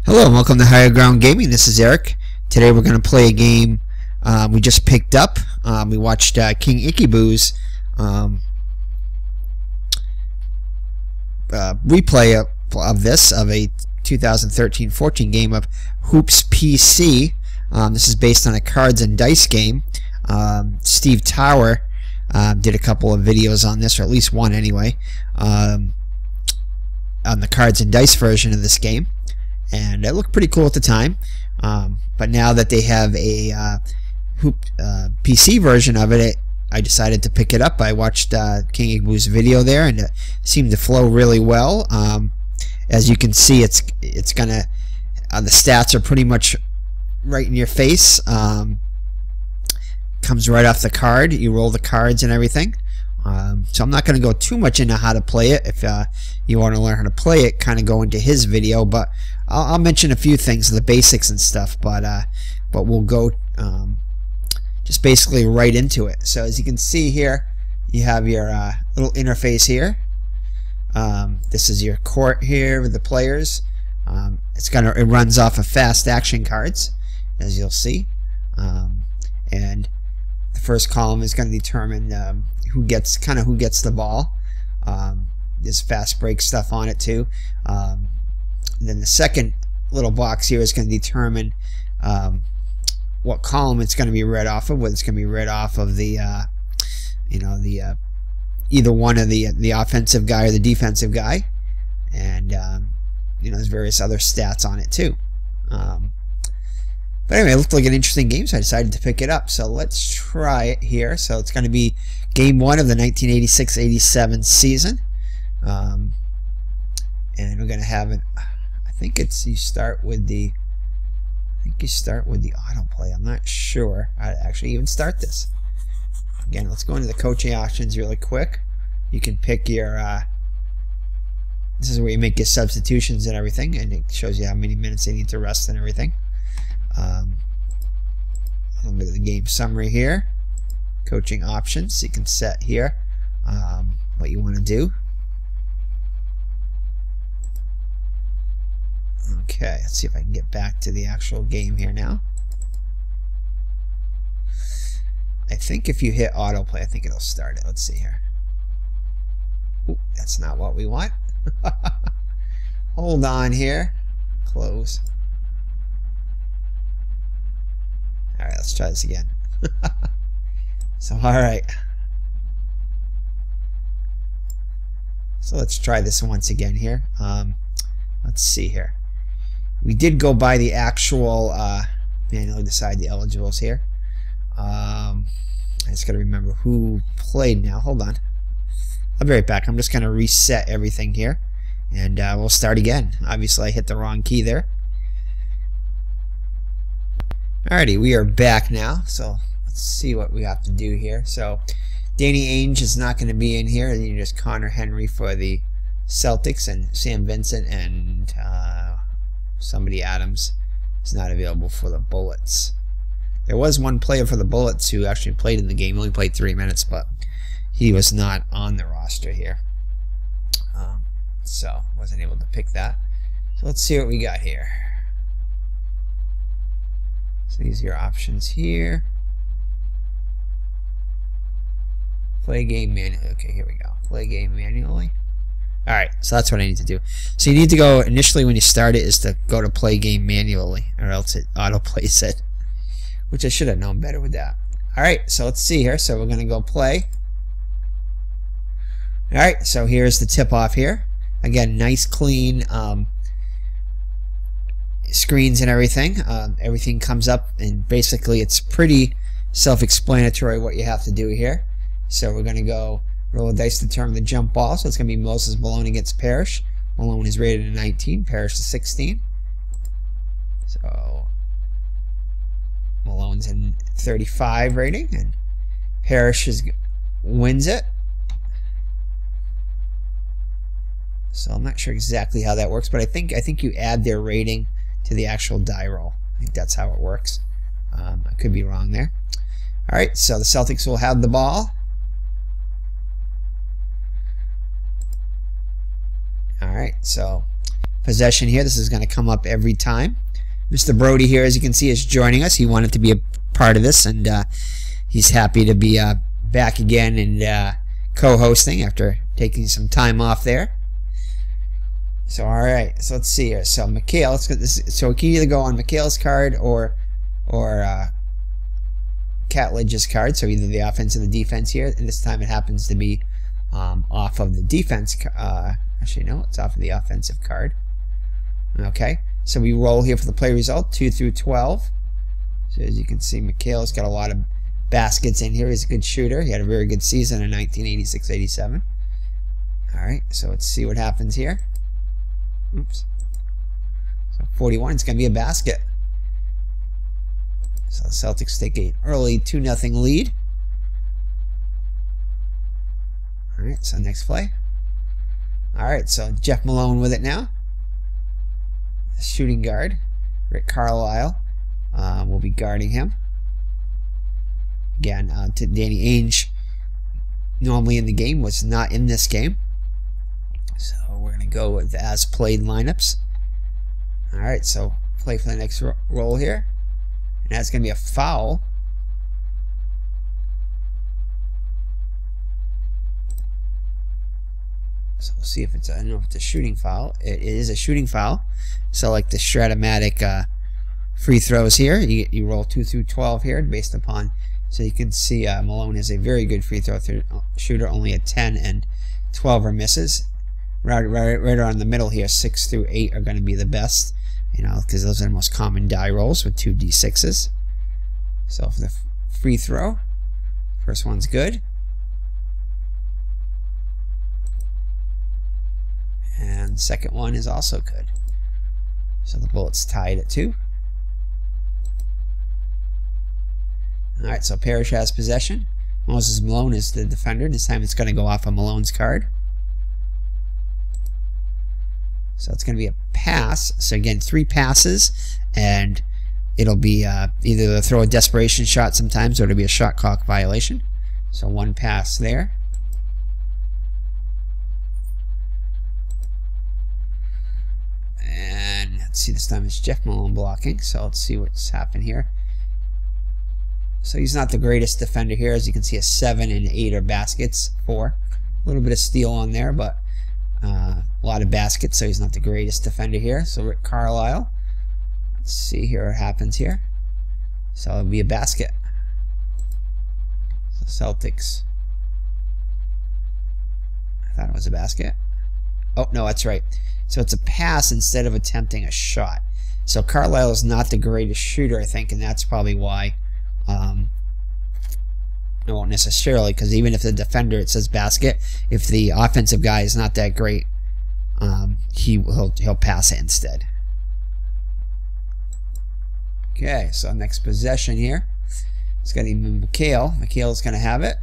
Hello and welcome to Higher Ground Gaming. This is Eric. Today we're going to play a game we just picked up. We watched King Ikeboo's replay of a 2013-14 game of Hoops PC. This is based on a cards and dice game. Steve Tower did a couple of videos on this, or at least one anyway, on the cards and dice version of this game. And it looked pretty cool at the time, but now that they have a PC version of it, I decided to pick it up. I watched King Ikeboo's video there, and it seemed to flow really well. As you can see, it's gonna the stats are pretty much right in your face. Comes right off the card. You roll the cards and everything. So I'm not going to go too much into how to play it. If you want to learn how to play it, kind of go into his video, but I'll mention a few things, the basics and stuff, but we'll go just basically right into it. So as you can see here, you have your little interface here. This is your court here with the players. It runs off of fast action cards, as you'll see, and the first column is going to determine who gets the ball. There's fast break stuff on it too. Then the second little box here is going to determine what column it's going to be read off of. Whether it's going to be read off of the either one of the offensive guy or the defensive guy, and there's various other stats on it too. But anyway, it looked like an interesting game, so I decided to pick it up. So let's try it here. So it's going to be Game 1 of the 1986-87 season. And we're going to have it, I think you start with the autoplay. I'm not sure how to actually even start this. Again, let's go into the coaching options really quick. You can pick your, this is where you make your substitutions and everything, and it shows you how many minutes they need to rest and everything. Look at the game summary here. Coaching options. You can set here what you want to do. Okay, let's see if I can get back to the actual game here now. I think if you hit autoplay, I think it'll start it. Let's see here. Ooh, that's not what we want. Hold on here. Close. Alright, let's try this again. So, alright. So let's try this once again here. Let's see here. We did go by the actual manually decide the eligibles here. I just got to remember who played now. Hold on. I'll be right back. I'm just going to reset everything here, and we'll start again. Obviously, I hit the wrong key there. Alrighty, we are back now, so let's see what we have to do here. So Danny Ainge is not going to be in here, and you just Connor Henry for the Celtics, and Sam Vincent and somebody Adams is not available for the Bullets. There was one player for the Bullets who actually played in the game. He only played 3 minutes, but he was not on the roster here, so wasn't able to pick that. So let's see what we got here. So these are your options here. Play game manually. Okay, here we go. Play game manually. Alright, so that's what I need to do. So you need to go, initially when you start it, is to go to play game manually, or else it auto-plays it, which I should have known better with that. Alright, so let's see here. So we're going to go play. Alright, so here's the tip-off here. Again, nice, clean screens and everything. Everything comes up, and basically it's pretty self-explanatory what you have to do here. So we're going to go roll a dice to determine the jump ball. So it's going to be Moses Malone against Parrish. Malone is rated a 19, Parrish is 16. So Malone's in 35 rating, and Parrish wins it. So I'm not sure exactly how that works, but I think you add their rating to the actual die roll. I think that's how it works. I could be wrong there. Alright, so the Celtics will have the ball. Alright, so possession here. This is going to come up every time. Mr. Brody here, as you can see, is joining us. He wanted to be a part of this, and he's happy to be back again and co-hosting after taking some time off there. So alright, so let's see here. So McHale, let's get this. So we can either go on McHale's card or Catledge's card. So either the offense or the defense here. And this time it happens to be off of the defense. Actually, no, it's off of the offensive card. Okay, so we roll here for the play result, 2 through 12. So as you can see, McHale's got a lot of baskets in here. He's a good shooter. He had a very good season in 1986-87. Alright, so let's see what happens here. Oops. So 41, it's going to be a basket. So the Celtics take an early 2-0 lead. Alright, so next play. Alright, so Jeff Malone with it now. Shooting guard. Rick Carlisle will be guarding him. Again, Danny Ainge, normally in the game, was not in this game. So we're going to go with as played lineups. Alright, so play for the next roll here. And that's going to be a foul. So we'll see if it's, I don't know if it's a shooting foul. It is a shooting foul. So like the Stratomatic free throws here, you roll 2 through 12 here based upon, so you can see Malone is a very good free throw shooter, only a 10 and 12 are misses. Right around the middle here, 6 through 8 are going to be the best, you know, because those are the most common die rolls with 2 D6s. So for the free throw, first one's good. And the second one is also good. So the Bullets tied at 2. Alright, so Parrish has possession. Moses Malone is the defender. This time it's going to go off of Malone's card. So it's going to be a pass. So again, 3 passes, and it'll be either they'll throw a desperation shot sometimes, or it'll be a shot clock violation. So 1 pass there. And let's see, this time it's Jeff Malone blocking. So let's see what's happened here. So he's not the greatest defender here. As you can see, a 7 and 8 are baskets. 4. A little bit of steal on there, but a lot of baskets, so he's not the greatest defender here. So Rick Carlisle. Let's see here what happens here. So it'll be a basket. So Celtics. I thought it was a basket. Oh, no, that's right. So it's a pass instead of attempting a shot. So Carlisle is not the greatest shooter, I think, and that's probably why. It won't necessarily, because even if the defender, it says basket, if the offensive guy is not that great, he'll pass it instead. Okay, so next possession here, it's going to be McHale. McHale's going to have it,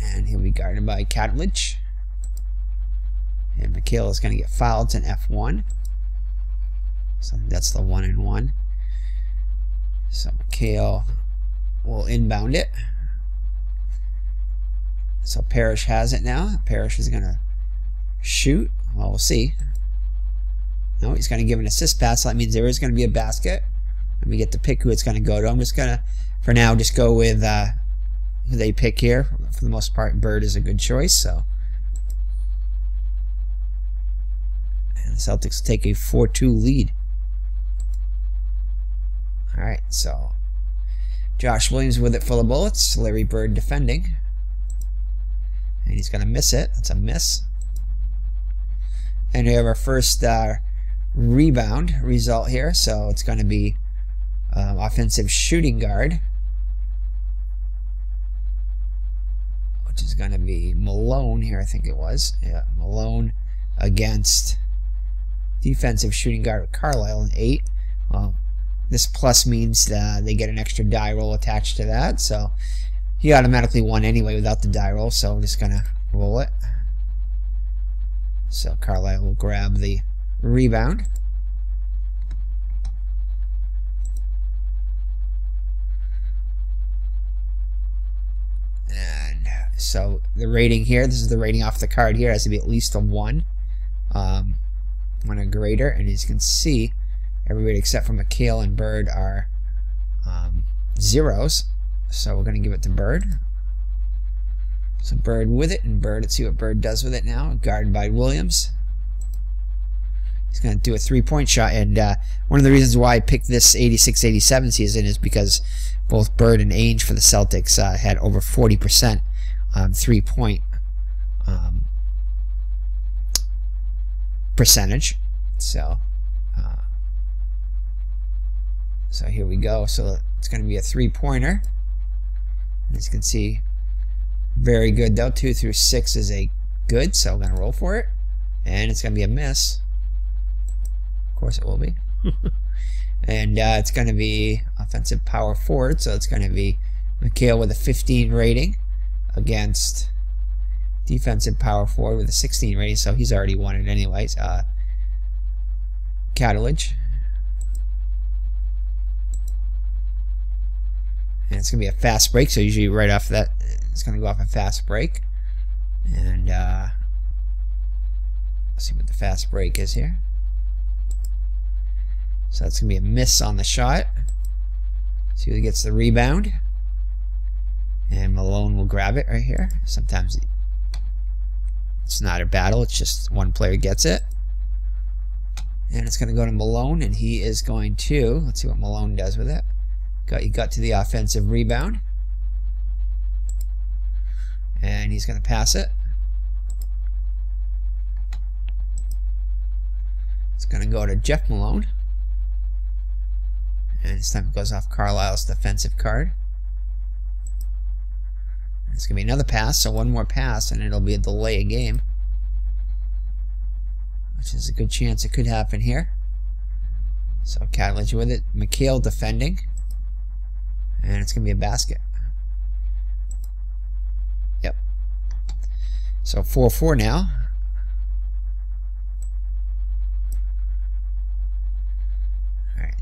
and he'll be guarded by Catledge. And McHale is going to get fouled. It's an F1. So that's the 1-and-1. So McHale will inbound it. So Parrish has it now. Parrish is going to shoot. Well, we'll see. No, he's going to give an assist pass. So that means there is going to be a basket. And we get to pick who it's going to go to. I'm just going to, for now, just go with who they pick here. For the most part, Bird is a good choice. So, and the Celtics take a 4-2 lead. Alright, so Josh Williams with it for the Bullets. Larry Bird defending. And he's going to miss it. That's a miss. And we have our first rebound result here. So it's going to be offensive shooting guard, which is going to be Malone here, I think it was. Yeah, Malone against defensive shooting guard with Carlisle in 8. Well, this plus means that they get an extra die roll attached to that, so he automatically won anyway without the die roll, so I'm just going to roll it. So Carlisle will grab the rebound. And so the rating here, this is the rating off the card here, has to be at least a 1. on a grader, and as you can see, everybody except for McHale and Bird are zeros. So we're going to give it to Bird. So Bird with it, and Bird, let's see what Bird does with it now. Guarded by Williams. He's going to do a three-point shot, and one of the reasons why I picked this 86-87 season is because both Bird and Ainge for the Celtics had over 40% three-point percentage. So here we go. So it's going to be a three-pointer. As you can see, very good though. 2 through 6 is a good, so we're going to roll for it. And it's going to be a miss. Of course it will be. And it's going to be offensive power forward, so it's going to be McHale with a 15 rating against defensive power forward with a 16 rating, so he's already won it anyways. Catalage. And it's going to be a fast break, so usually right off that, it's going to go off a fast break. And let's see what the fast break is here. So that's going to be a miss on the shot. See who gets the rebound. And Malone will grab it right here. Sometimes it's not a battle, it's just one player gets it. And it's going to go to Malone, and he is going to, let's see what Malone does with it. He got to the offensive rebound. And he's going to pass it. It's going to go to Jeff Malone. And this time it goes off Carlisle's defensive card. And it's going to be another pass, so one more pass, and it'll be a delay of game. Which is a good chance it could happen here. So Catalage with it. McHale defending. And it's going to be a basket. Yep. So 4-4 now. Alright.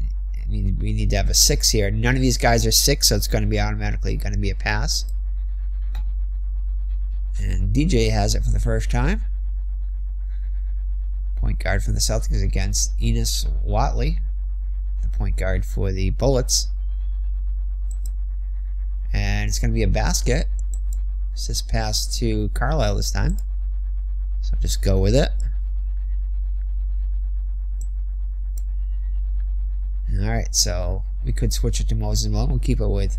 We need to have a 6 here. None of these guys are 6, so it's going to be automatically going to be a pass. And DJ has it for the first time. Point guard for the Celtics against Enos Watley, the point guard for the Bullets. And it's going to be a basket. It's just passed to Carlisle this time. So just go with it. Alright, so we could switch it to Moses Malone. We'll keep it with...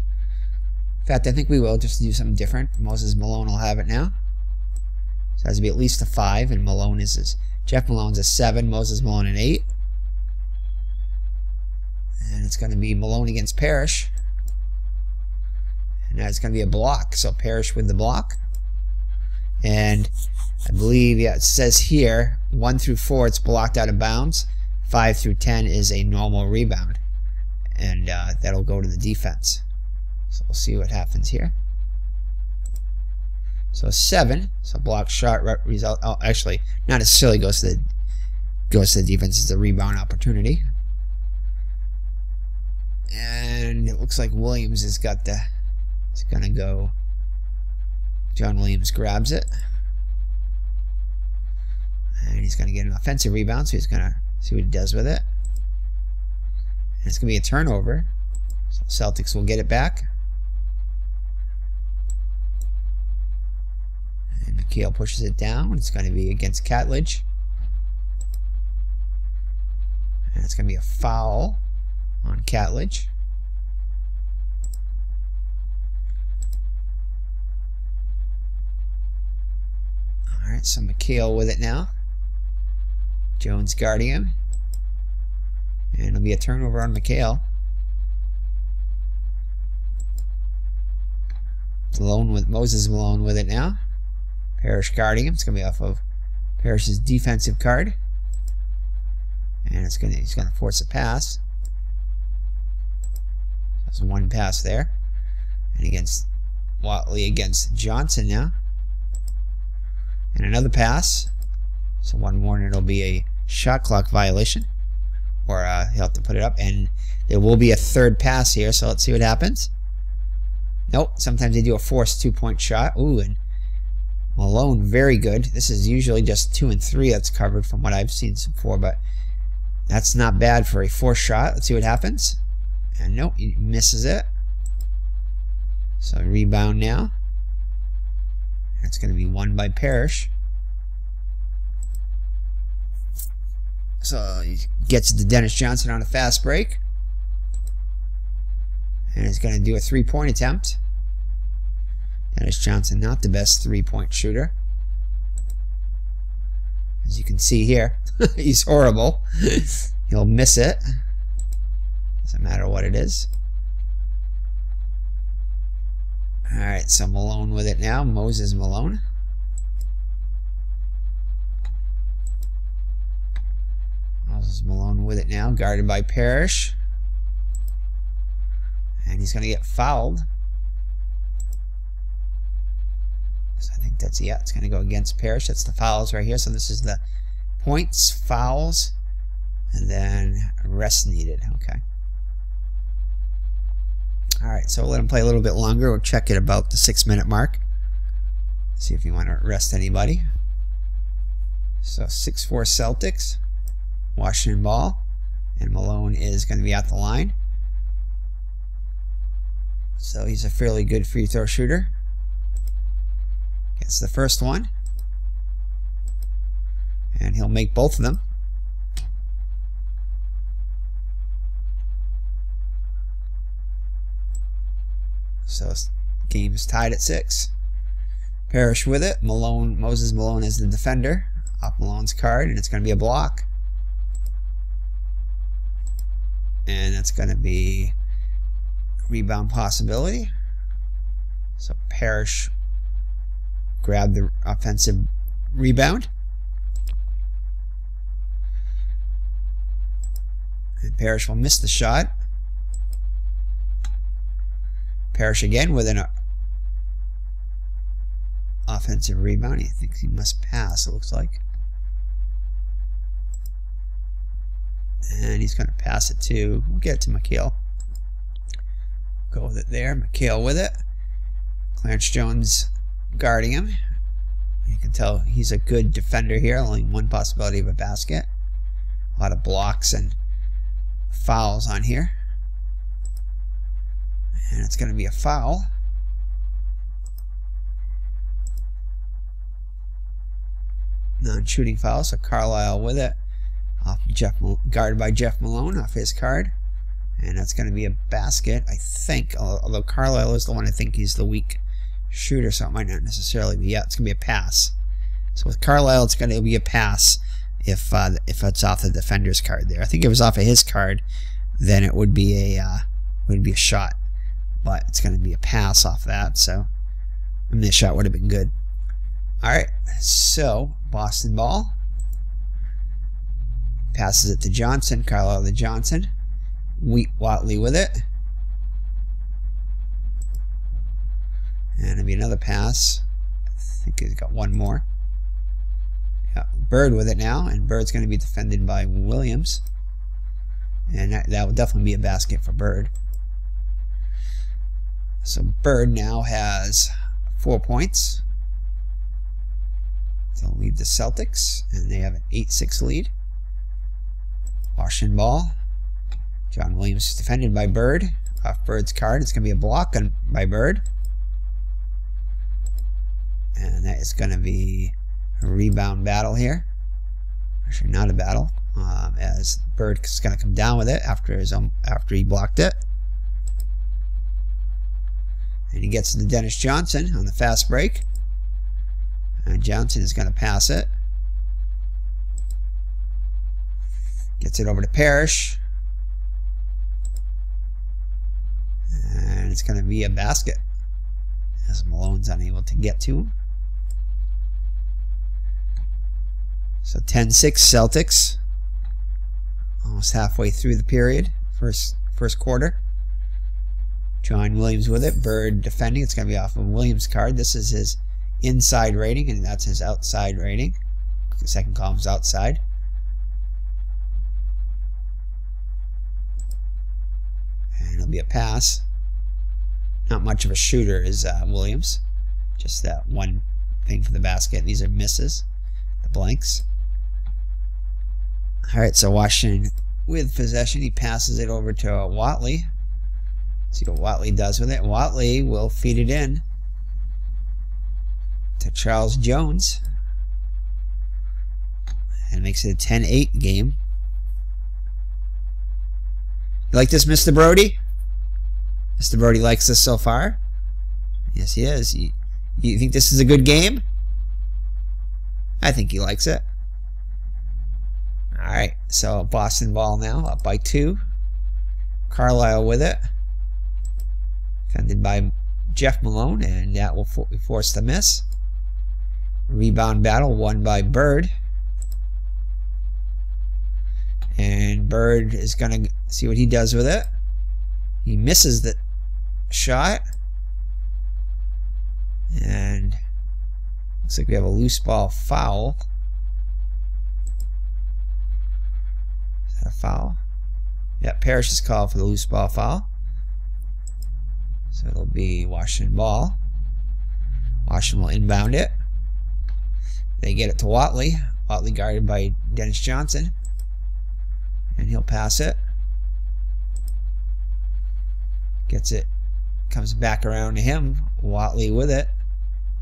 In fact, I think we will just do something different. Moses Malone will have it now. So it has to be at least a 5, and Malone is... Jeff Malone's a 7, Moses Malone an 8. And it's going to be Malone against Parrish. And that's going to be a block. So Parrish with the block. And I believe, yeah, it says here, 1 through 4, it's blocked out of bounds. 5 through 10 is a normal rebound. And that'll go to the defense. So we'll see what happens here. So 7, so block shot result. Oh, actually, not necessarily goes to the defense. It's a rebound opportunity. And it looks like Williams has got the. It's gonna go. John Williams grabs it, and he's gonna get an offensive rebound. So he's gonna see what he does with it. And it's gonna be a turnover. So Celtics will get it back. McHale pushes it down. It's going to be against Catledge. And it's going to be a foul on Catledge. Alright, so McHale with it now. Jones guarding him. And it'll be a turnover on McHale. Moses Malone with it now. Parrish guarding him. It's going to be off of Parrish's defensive card. And he's going to force a pass. There's one pass there. And against Watley against Johnson now. And another pass. So one more and it'll be a shot clock violation. Or he'll have to put it up. And there will be a third pass here. So let's see what happens. Nope. Sometimes they do a forced 2-point shot. Ooh, and Malone, very good. This is usually just 2 and 3 that's covered from what I've seen before, but that's not bad for a forced shot. Let's see what happens. And nope, he misses it. So rebound now. It's going to be won by Parrish. So he gets it to Dennis Johnson on a fast break. And he's going to do a 3-point attempt. Dennis Johnson, not the best 3-point shooter. As you can see here, he's horrible. He'll miss it. Doesn't matter what it is. Alright, so Malone with it now. Moses Malone. Moses Malone with it now, guarded by Parrish. And he's going to get fouled. So I think that's, yeah, it's going to go against Parrish. That's the fouls right here. So this is the points, fouls, and then rest needed. Okay. Alright, so we'll let him play a little bit longer. We'll check it about the 6-minute mark. See if you want to rest anybody. So 6-4 Celtics. Washington ball. And Malone is going to be at the line. So he's a fairly good free throw shooter. Gets the first one. And he'll make both of them. So game is tied at 6. Parrish with it. Malone, Moses Malone is the defender. Off Malone's card, and it's going to be a block. And that's going to be a rebound possibility. So Parrish grabbed the offensive rebound. And Parrish will miss the shot. Parrish again with an offensive rebound. He thinks he must pass, it looks like. And he's going to pass it to, we'll get it to McHale. Go with it there. McHale with it. Clarence Jones guarding him. You can tell he's a good defender here. Only one possibility of a basket. A lot of blocks and fouls on here. And it's going to be a foul. Non-shooting foul, so Carlisle with it. Off guarded by Jeff Malone off his card. And that's going to be a basket, I think. Although Carlisle is the one I think he's the weak shooter, so it might not necessarily be. Yeah, it's going to be a pass. So with Carlisle, it's going to be a pass if it's off the defender's card there. I think if it was off of his card, then it would be a shot. But it's going to be a pass off that, so I mean, the shot would have been good. Alright, so Boston ball. Passes it to Johnson. Carlisle to Johnson. Watley with it. And it'll be another pass. I think he's got one more. Yeah, Bird with it now, and Bird's going to be defended by Williams. And that will definitely be a basket for Bird. So Bird now has 4 points. They'll lead the Celtics, and they have an 8-6 lead. Washington ball. John Williams is defended by Bird. Off Bird's card. It's going to be a block by Bird. And that is going to be a rebound battle here. Actually, not a battle, as Bird is going to come down with it after he blocked it. And he gets to Dennis Johnson on the fast break. And Johnson is going to pass it. Gets it over to Parrish. And it's going to be a basket, as Malone's unable to get to him. So 10-6 Celtics. Almost halfway through the period. First quarter. John Williams with it. Bird defending. It's going to be off of Williams' card. This is his inside rating, and that's his outside rating. The second column's outside. And it'll be a pass. Not much of a shooter is Williams. Just that one thing for the basket. These are misses, the blanks. Alright, so Washington with possession. He passes it over to Watley. See what Watley does with it. Watley will feed it in to Charles Jones. And makes it a 10-8 game. You like this, Mr. Brody? Mr. Brody likes this so far. Yes, he is. You think this is a good game? I think he likes it. Alright, so Boston ball now, up by 2. Carlisle with it. Defended by Jeff Malone, and that will force the miss. Rebound battle won by Bird. And Bird is going to see what he does with it. He misses the shot. And looks like we have a loose ball foul. Is that a foul? Yeah, Parrish is called for the loose ball foul. So it'll be Washington ball. Washington will inbound it. They get it to Watley. Watley guarded by Dennis Johnson. And he'll pass it. Gets it. Comes back around to him. Watley with it.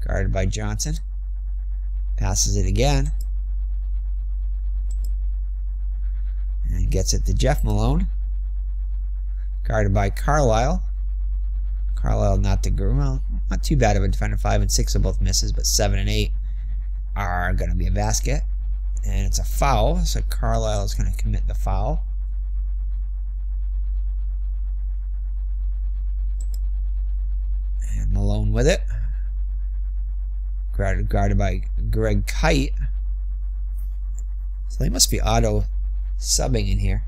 Guarded by Johnson. Passes it again. And gets it to Jeff Malone. Guarded by Carlisle. Carlisle not the girl. Well, not too bad of a defender. 5 and 6 are both misses, but 7 and 8 are going to be a basket. And it's a foul, so Carlisle is going to commit the foul. And Malone with it. Guarded by Greg Kite. So they must be auto subbing in here.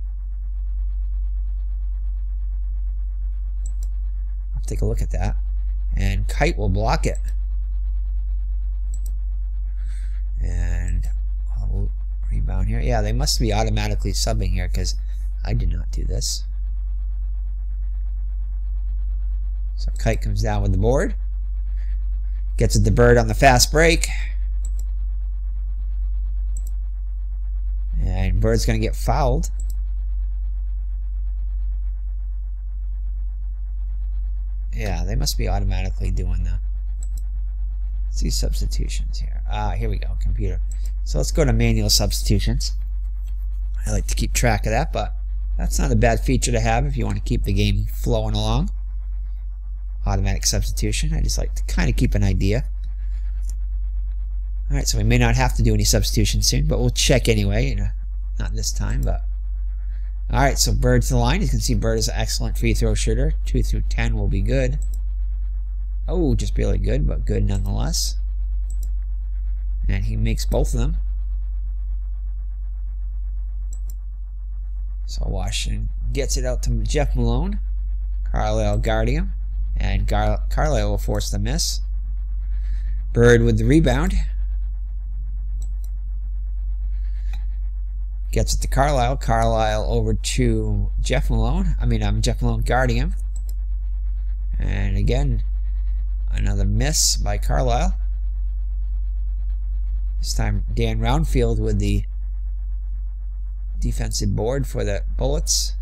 I'll take a look at that. And Kite will block it. And I'll rebound here. Yeah, they must be automatically subbing here because I did not do this. So Kite comes down with the board. Gets it to Bird on the fast break. And Bird's going to get fouled. Yeah, they must be automatically doing the... Let's see substitutions here. Here we go, computer. So let's go to manual substitutions. I like to keep track of that, but that's not a bad feature to have if you want to keep the game flowing along. Automatic substitution. I just like to kind of keep an idea. Alright, so we may not have to do any substitutions soon, but we'll check anyway. Not this time, but... Alright, so Bird to the line. You can see Bird is an excellent free throw shooter. 2 through 10 will be good. Oh, just barely good, but good nonetheless. And he makes both of them. So Washington gets it out to Jeff Malone. Carlisle guarding him. And Carlisle will force the miss. Bird with the rebound. Gets it to Carlisle. Carlisle over to Jeff Malone. Jeff Malone guarding him. And again, another miss by Carlisle. This time Dan Roundfield with the defensive board for the Bullets.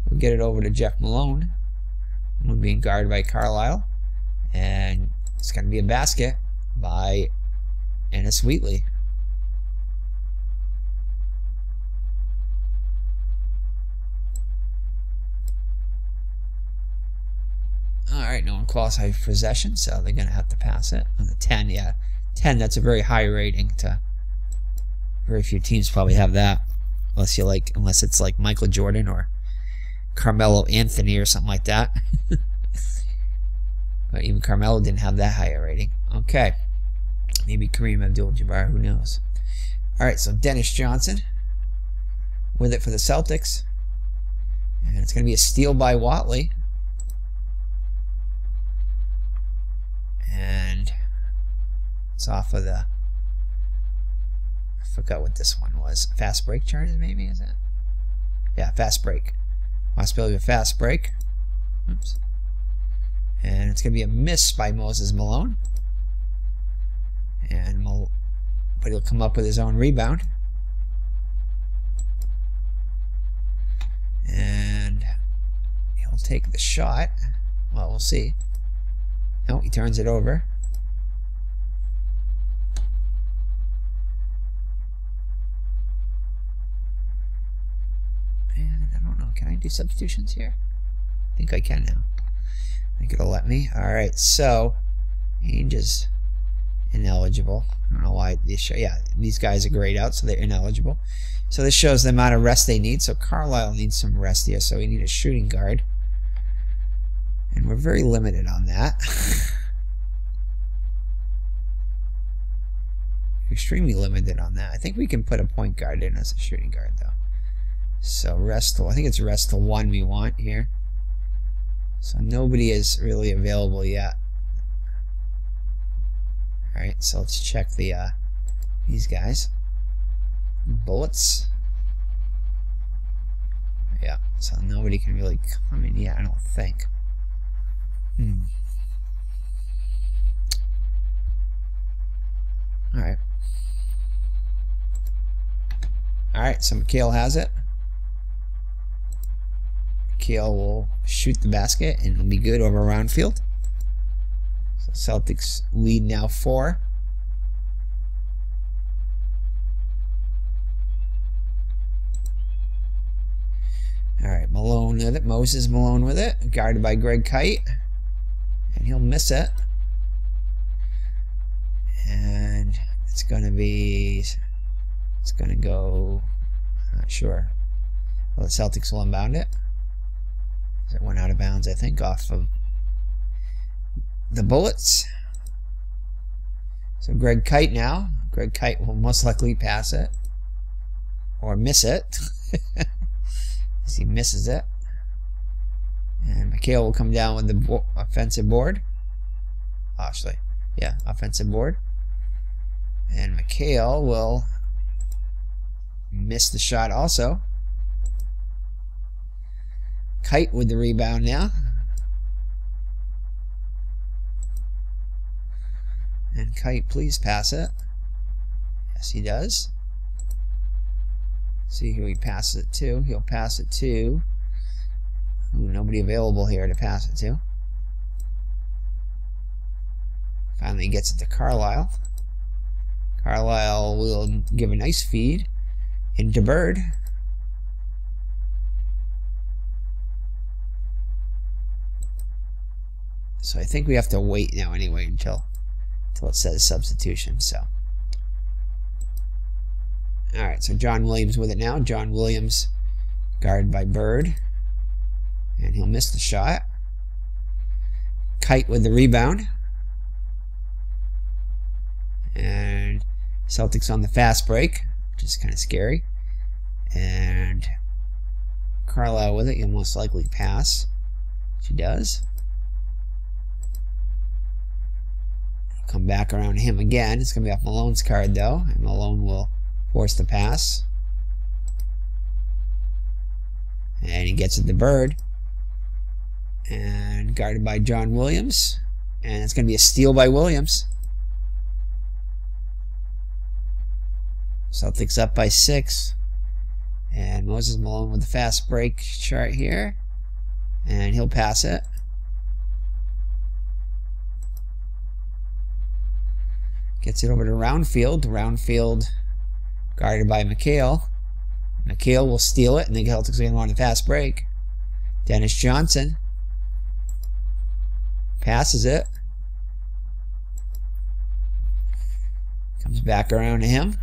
We'll get it over to Jeff Malone. Malone being guarded by Carlisle. And it's going to be a basket by Ennis Wheatley. Alright, no one qualified for possession, so they're going to have to pass it. On the 10, yeah. 10, that's a very high rating. Very few teams probably have that. Unless it's like Michael Jordan or Carmelo Anthony or something like that. But even Carmelo didn't have that high a rating. Okay. Maybe Kareem Abdul-Jabbar, who knows. Alright, so Dennis Johnson with it for the Celtics. And it's going to be a steal by Watley. And it's off of the... I forgot what this one was. Fast break charges, maybe, is it? Yeah, fast break. Possibility of a fast break. Oops. And it's going to be a miss by Moses Malone. but he'll come up with his own rebound. And he'll take the shot. Well, we'll see. No, he turns it over. And I don't know, can I do substitutions here? I think I can now. I think it'll let me. Alright, so Ainge is ineligible. I don't know why these show. Yeah, these guys are grayed out, so they're ineligible. So this shows the amount of rest they need. So Carlisle needs some rest here, so we need a shooting guard. And we're very limited on that. Extremely limited on that. I think we can put a point guard in as a shooting guard, though. So rest till, I think it's rest till 1 we want here. So nobody is really available yet. Alright, so let's check the these guys. Bullets. Yeah, so nobody can really come in yet, I don't think. Alright. Alright, so McHale has it. McHale will shoot the basket and it'll be good over round field. So Celtics lead now 4. Alright, Malone with it. Moses Malone with it. Guarded by Greg Kite. And he'll miss it. And it's going to be... It's going to go... I'm not sure. Well, the Celtics will inbound it. It went out of bounds, I think, off of the Bullets. So Greg Kite now. Greg Kite will most likely pass it. Or miss it. As he misses it. And McHale will come down with the offensive board. Actually, yeah, offensive board. And McHale will miss the shot also. Kite with the rebound now. And Kite, please pass it. Yes, he does. See who he passes it to. He'll pass it to... Ooh, nobody available here to pass it to. Finally gets it to Carlisle. Carlisle will give a nice feed into Bird. So I think we have to wait now anyway until it says substitution. So, all right. So John Williams with it now. John Williams guarded by Bird, and he'll miss the shot. Kite with the rebound, and Celtics on the fast break, which is kind of scary. And Carlisle with it. He'll most likely pass. She does. Come back around to him again. It's going to be off Malone's card, though. And Malone will force the pass. And he gets it to Bird. And guarded by John Williams. And it's going to be a steal by Williams. Celtics up by 6. And Moses Malone with the fast break chart here. And he'll pass it. Gets it over to Roundfield. Roundfield guarded by McHale. McHale will steal it, and the Celtics are going to want a fast break. Dennis Johnson passes it. Comes back around to him.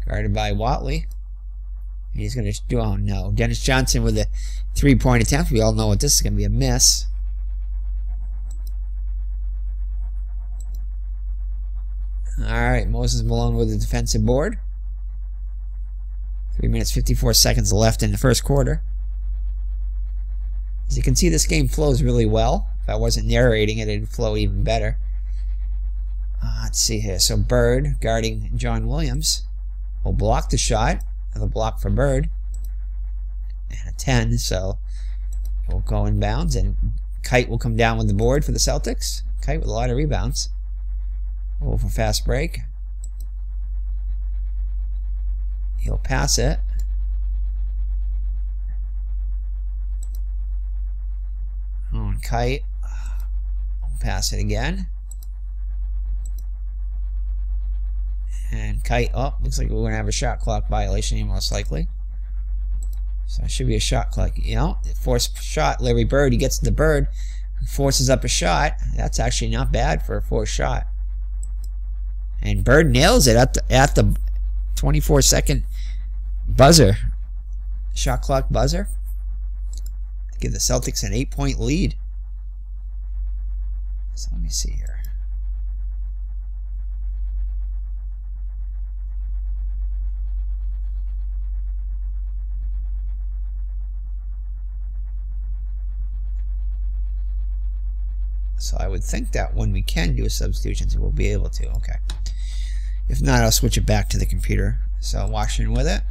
Guarded by Watley. He's going to do, oh no. Dennis Johnson with a 3-point attempt. We all know what this is going to be, a miss. Alright, Moses Malone with the defensive board. 3 minutes 54 seconds left in the first quarter. As you can see, this game flows really well. If I wasn't narrating it, it'd flow even better. Let's see here. So Bird, guarding John Williams, will block the shot. Another block for Bird. And a 10, so it will go in bounds. And Kite will come down with the board for the Celtics. Kite with a lot of rebounds. Over fast break. He'll pass it. On Kite. Pass it again. And Kite, oh, looks like we're going to have a shot clock violation here most likely. So it should be a shot clock. You know, forced shot. Larry Bird, he gets the Bird, forces up a shot. That's actually not bad for a forced shot. And Bird nails it at the 24-second buzzer. Shot clock buzzer. To give the Celtics an 8-point lead. So let me see here. So I would think that when we can do a substitutions, we'll be able to. Okay. If not, I'll switch it back to the computer. So Washington with it.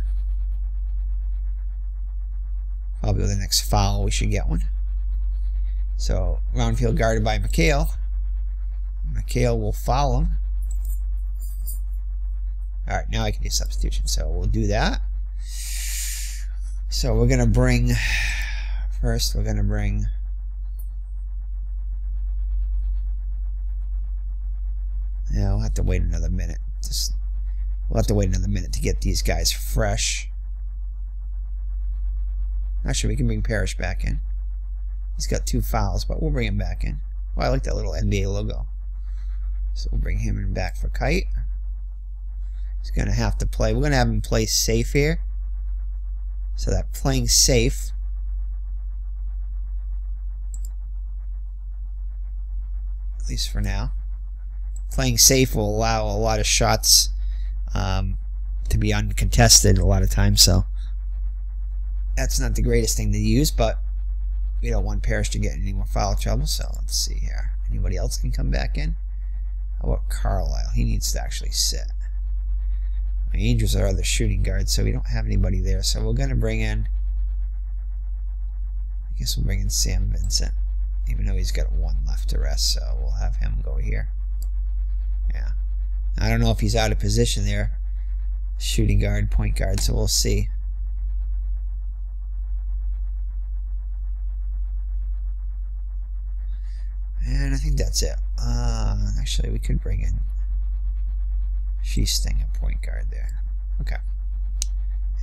Probably with the next foul, we should get one. So round field guarded by McHale. McHale will foul him. Alright, now I can do substitution. So we'll do that. So we're going to bring, first we're going to bring, yeah, we'll have to wait another minute. We'll have to wait another minute to get these guys fresh. Actually, we can bring Parrish back in. He's got 2 fouls, but we'll bring him back in. Well, I like that little NBA logo. So we'll bring him in back for Kite. He's going to have to play. We're going to have him play safe here. So that playing safe, at least for now, playing safe will allow a lot of shots to be uncontested a lot of times. So that's not the greatest thing to use, but we don't want Parrish to get any more foul trouble. So let's see here. Anybody else can come back in? How about Carlisle? He needs to actually sit. My Angels are other shooting guards, so we don't have anybody there. So we're going to bring in, I guess we'll bring in Sam Vincent, even though he's got 1 left to rest. So we'll have him go here. Yeah. I don't know if he's out of position there. Shooting guard, point guard, so we'll see. And I think that's it. Actually, we could bring in Sheesting, a point guard there. Okay.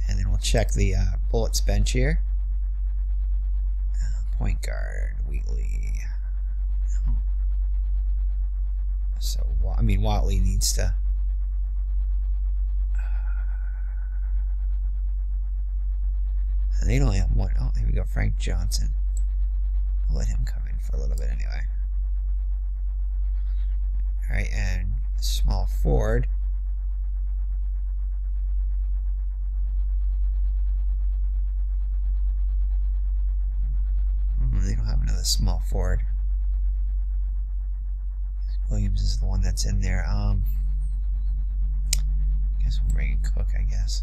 And then we'll check the Bullets bench here. Point guard, Wheatley. So, I mean, Watley needs to... And they only have 1. Oh, here we go, Frank Johnson. I'll let him come in for a little bit anyway. Alright, and small forward. They don't have another small forward. Williams is the one that's in there. I guess we'll bring in Cook, I guess.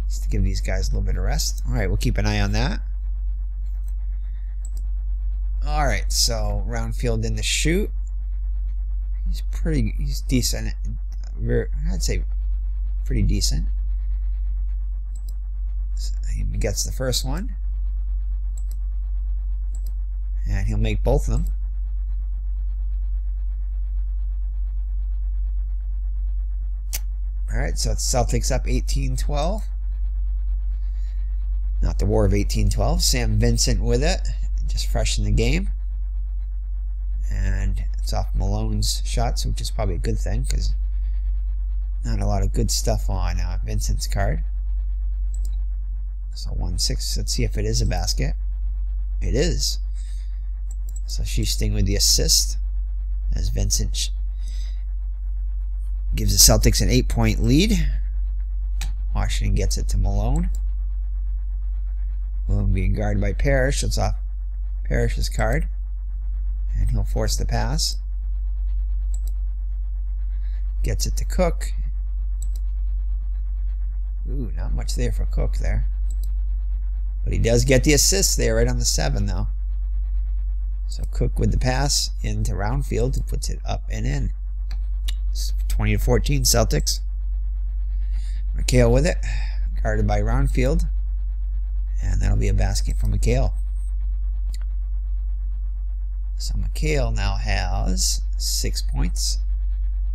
Just to give these guys a little bit of rest. Alright, we'll keep an eye on that. Alright, so round field in the shoot. He's decent. I'd say pretty decent. So he gets the first one. And he'll make both of them. Alright, so it's Celtics up 18-12. Not the War of 18-12. Sam Vincent with it. Just fresh in the game. And it's off Malone's shots, which is probably a good thing, because not a lot of good stuff on Vincent's card. So 1-6. Let's see if it is a basket. It is. So Sheesting with the assist, as Vincent gives the Celtics an 8-point lead. Washington gets it to Malone. Malone being guarded by Parrish. It's off Parrish's card. And he'll force the pass. Gets it to Cook. Ooh, not much there for Cook there. But he does get the assist there right on the 7, though. So Cook with the pass into Roundfield, who puts it up and in. It's 20-14 Celtics. McHale with it, guarded by Roundfield, and that'll be a basket for McHale. So McHale now has 6 points.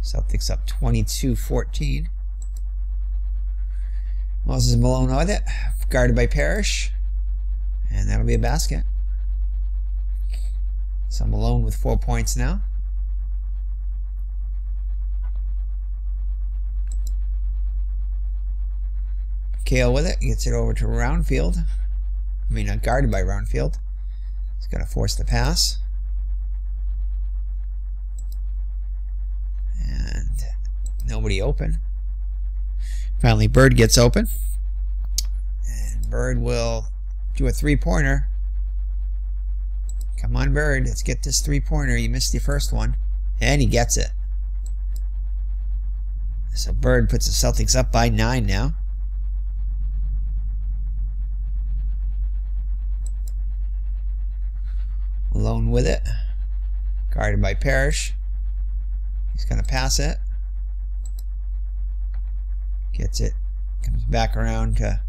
Celtics up 22-14. Moses and Malone with it, guarded by Parrish, and that'll be a basket. So Malone with 4 points now. McHale with it, gets it over to Roundfield. I mean, not guarded by Roundfield. He's got to force the pass. And nobody open. Finally, Bird gets open. And Bird will do a three-pointer. Come on, Bird. Let's get this three-pointer. You missed the first one. And he gets it. So Bird puts the Celtics up by 9 now. Malone with it. Guarded by Parrish. He's going to pass it. Gets it. Comes back around to...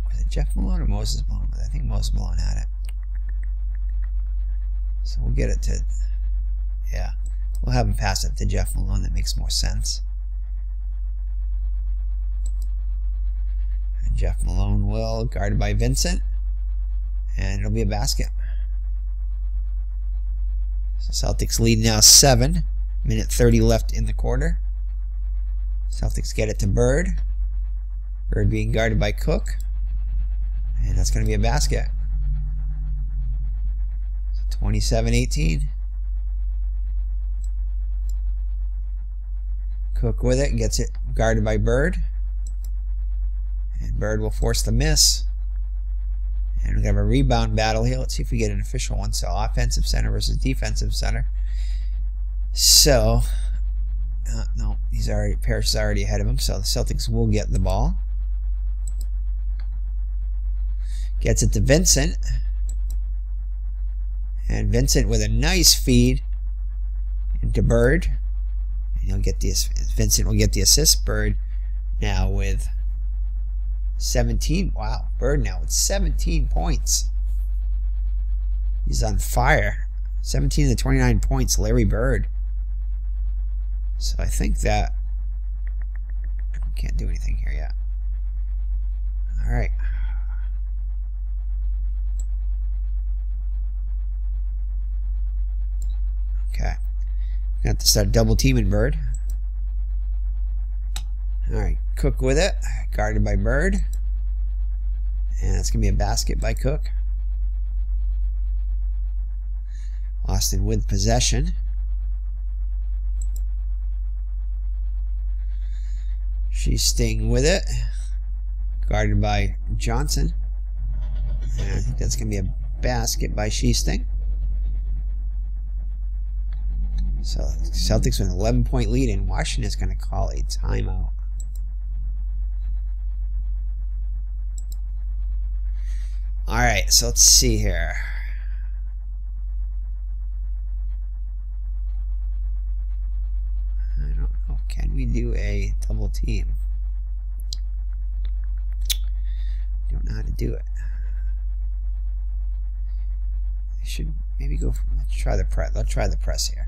Was it Jeff Malone or Moses Malone? I think Moses Malone had it. So we'll get it to... Yeah. We'll have him pass it to Jeff Malone. That makes more sense. And Jeff Malone will, guarded by Vincent. And it'll be a basket. So Celtics lead now 7. Minute 30 left in the quarter. Celtics get it to Bird. Bird being guarded by Cook. And that's going to be a basket. 27-18. Cook with it. Gets it guarded by Bird. And Bird will force the miss. And we have a rebound battle here. Let's see if we get an official one. So offensive center versus defensive center. So, no, Parrish is already ahead of him. So the Celtics will get the ball. Gets it to Vincent. And Vincent with a nice feed into Bird. And he'll get the Vincent will get the assist. Bird now with 17. Wow, Bird now with 17 points. He's on fire. 17 to 29 points, Larry Bird. So I think that... Can't do anything here yet. Alright. Okay. We have to start double teaming Bird. Alright, Cook with it. Guarded by Bird. And it's going to be a basket by Cook. Austin with possession. She's staying with it. Guarded by Johnson. And I think that's going to be a basket by Sheesting. So Celtics with an 11-point lead, and Washington's going to call a timeout. Alright, so let's see here. I don't know. Can we do a double team? Don't know how to do it. I should maybe go for, let's try the press. Let's try the press here.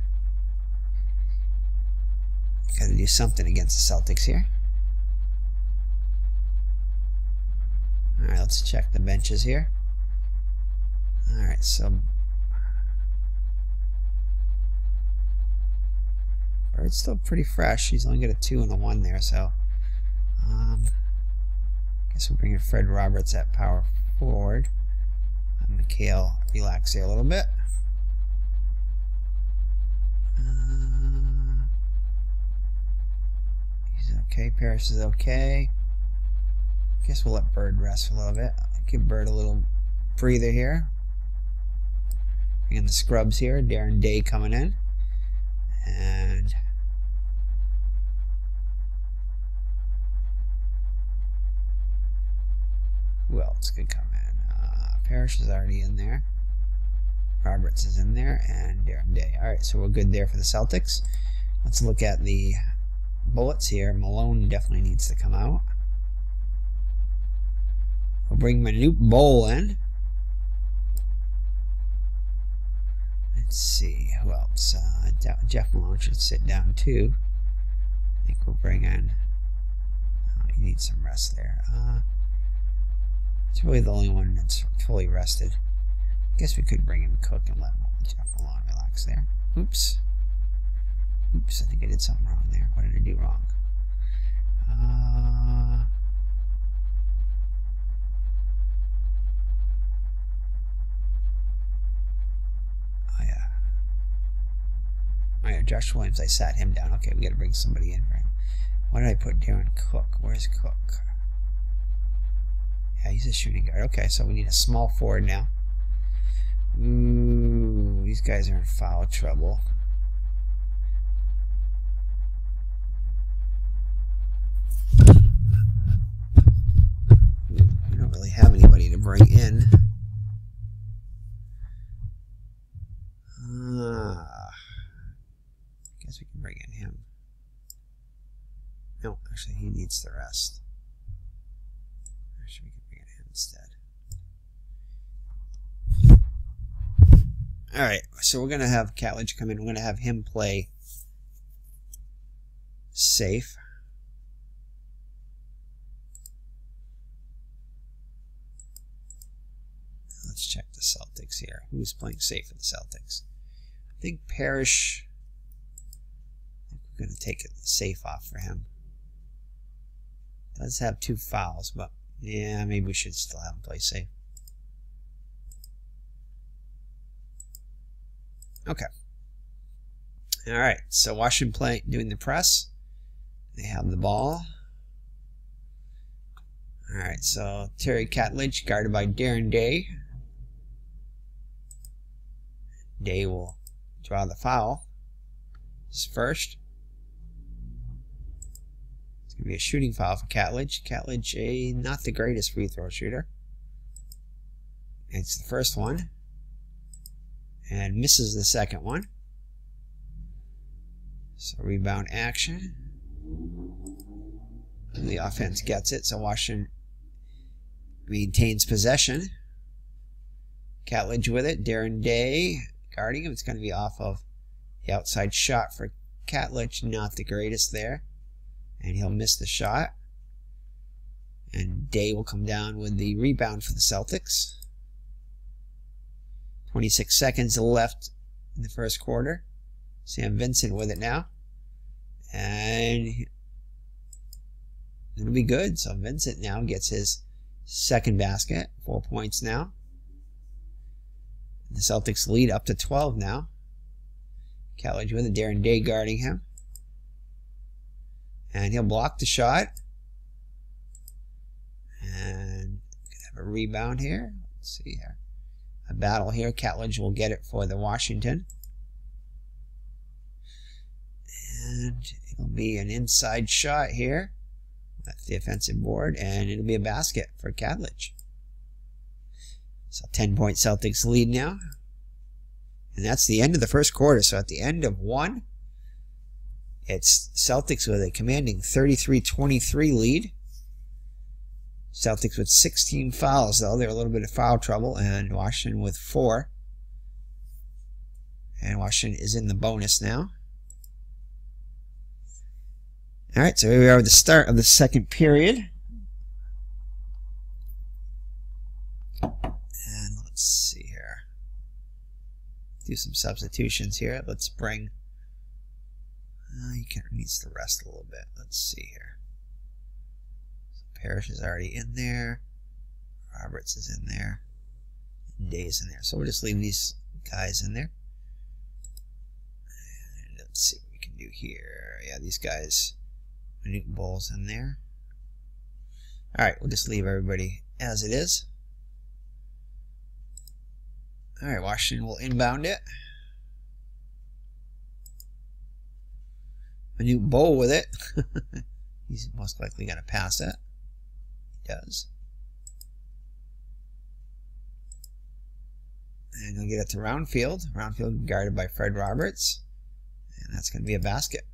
Got to do something against the Celtics here. Alright, let's check the benches here. Alright, so Bird's still pretty fresh. He's only got a 2 and a 1 there, so guess we're bringing Fred Roberts at power forward. McHale relax here a little bit. He's okay. Parrish is okay. Guess we'll let Bird rest for a little bit. Give Bird a little breather here. Bring in the scrubs here. Darren Day coming in. And who else could come in? Parrish is already in there. Roberts is in there, and Darren Day. Alright, so we're good there for the Celtics. Let's look at the bullets here. Malone definitely needs to come out. We'll bring Manute Bol in. Let's see, who else? Jeff Malone should sit down too. I think we'll bring in... Oh, he needs some rest there. It's really the only one that's fully rested. I guess we could bring in Cook and let Jeff Malone relax there. Oops. Oops, I think I did something wrong there. What did I do wrong? Oh yeah, Josh Williams, I sat him down. Okay, we gotta bring somebody in for him. Why did I put Darren Cook? Where's Cook? Yeah, he's a shooting guard. Okay, so we need a small forward now. Ooh, these guys are in foul trouble. Ooh, we don't really have anybody to bring in. I guess we can bring in him. No, actually he needs the rest. Actually we can bring in him instead. Alright, so we're going to have Catledge come in. We're going to have him play safe. Let's check the Celtics here. Who's playing safe for the Celtics? I think Parrish. I think we're going to take it safe off for him. Does have 2 fouls, but yeah, maybe we should still have him play safe. Okay. Alright, so Washington doing the press. They have the ball. Alright, so Terry Catledge guarded by Darren Day. Day will draw the foul. His first. It's going to be a shooting foul for Catledge. Catledge, not the greatest free throw shooter. It's the first one. And misses the second one. So rebound action. And the offense gets it. So Washington maintains possession. Catledge with it. Darren Day guarding him. It's going to be off of the outside shot for Catledge. Not the greatest there. And he'll miss the shot. And Day will come down with the rebound for the Celtics. 26 seconds left in the first quarter. Sam Vincent with it now. And it'll be good. So Vincent now gets his second basket. 4 points now. The Celtics lead up to 12 now. Catledge with it. Darren Day guarding him. And he'll block the shot. And we could have a rebound here. Let's see here. A battle here. Catledge will get it for the Washington. And it'll be an inside shot here. That's the offensive board. And it'll be a basket for Catledge. So 10-point Celtics lead now. And that's the end of the first quarter. So at the end of one, it's Celtics with a commanding 33-23 lead. Celtics with 16 fouls, though. They're a little bit of foul trouble. And Washington with 4. And Washington is in the bonus now. Alright, so here we are at the start of the second period. And let's see here. Do some substitutions here. Let's bring... he needs to rest a little bit. Let's see here. Parrish is already in there. Roberts is in there. And Day is in there. So we'll just leave these guys in there. And let's see what we can do here. Yeah, these guys. Newton Bowles in there. Alright, we'll just leave everybody as it is. Alright, Washington will inbound it. Newton Bowl with it. He's most likely going to pass it. He does. And he'll get it to Roundfield. Roundfield guarded by Fred Roberts. And that's going to be a basket.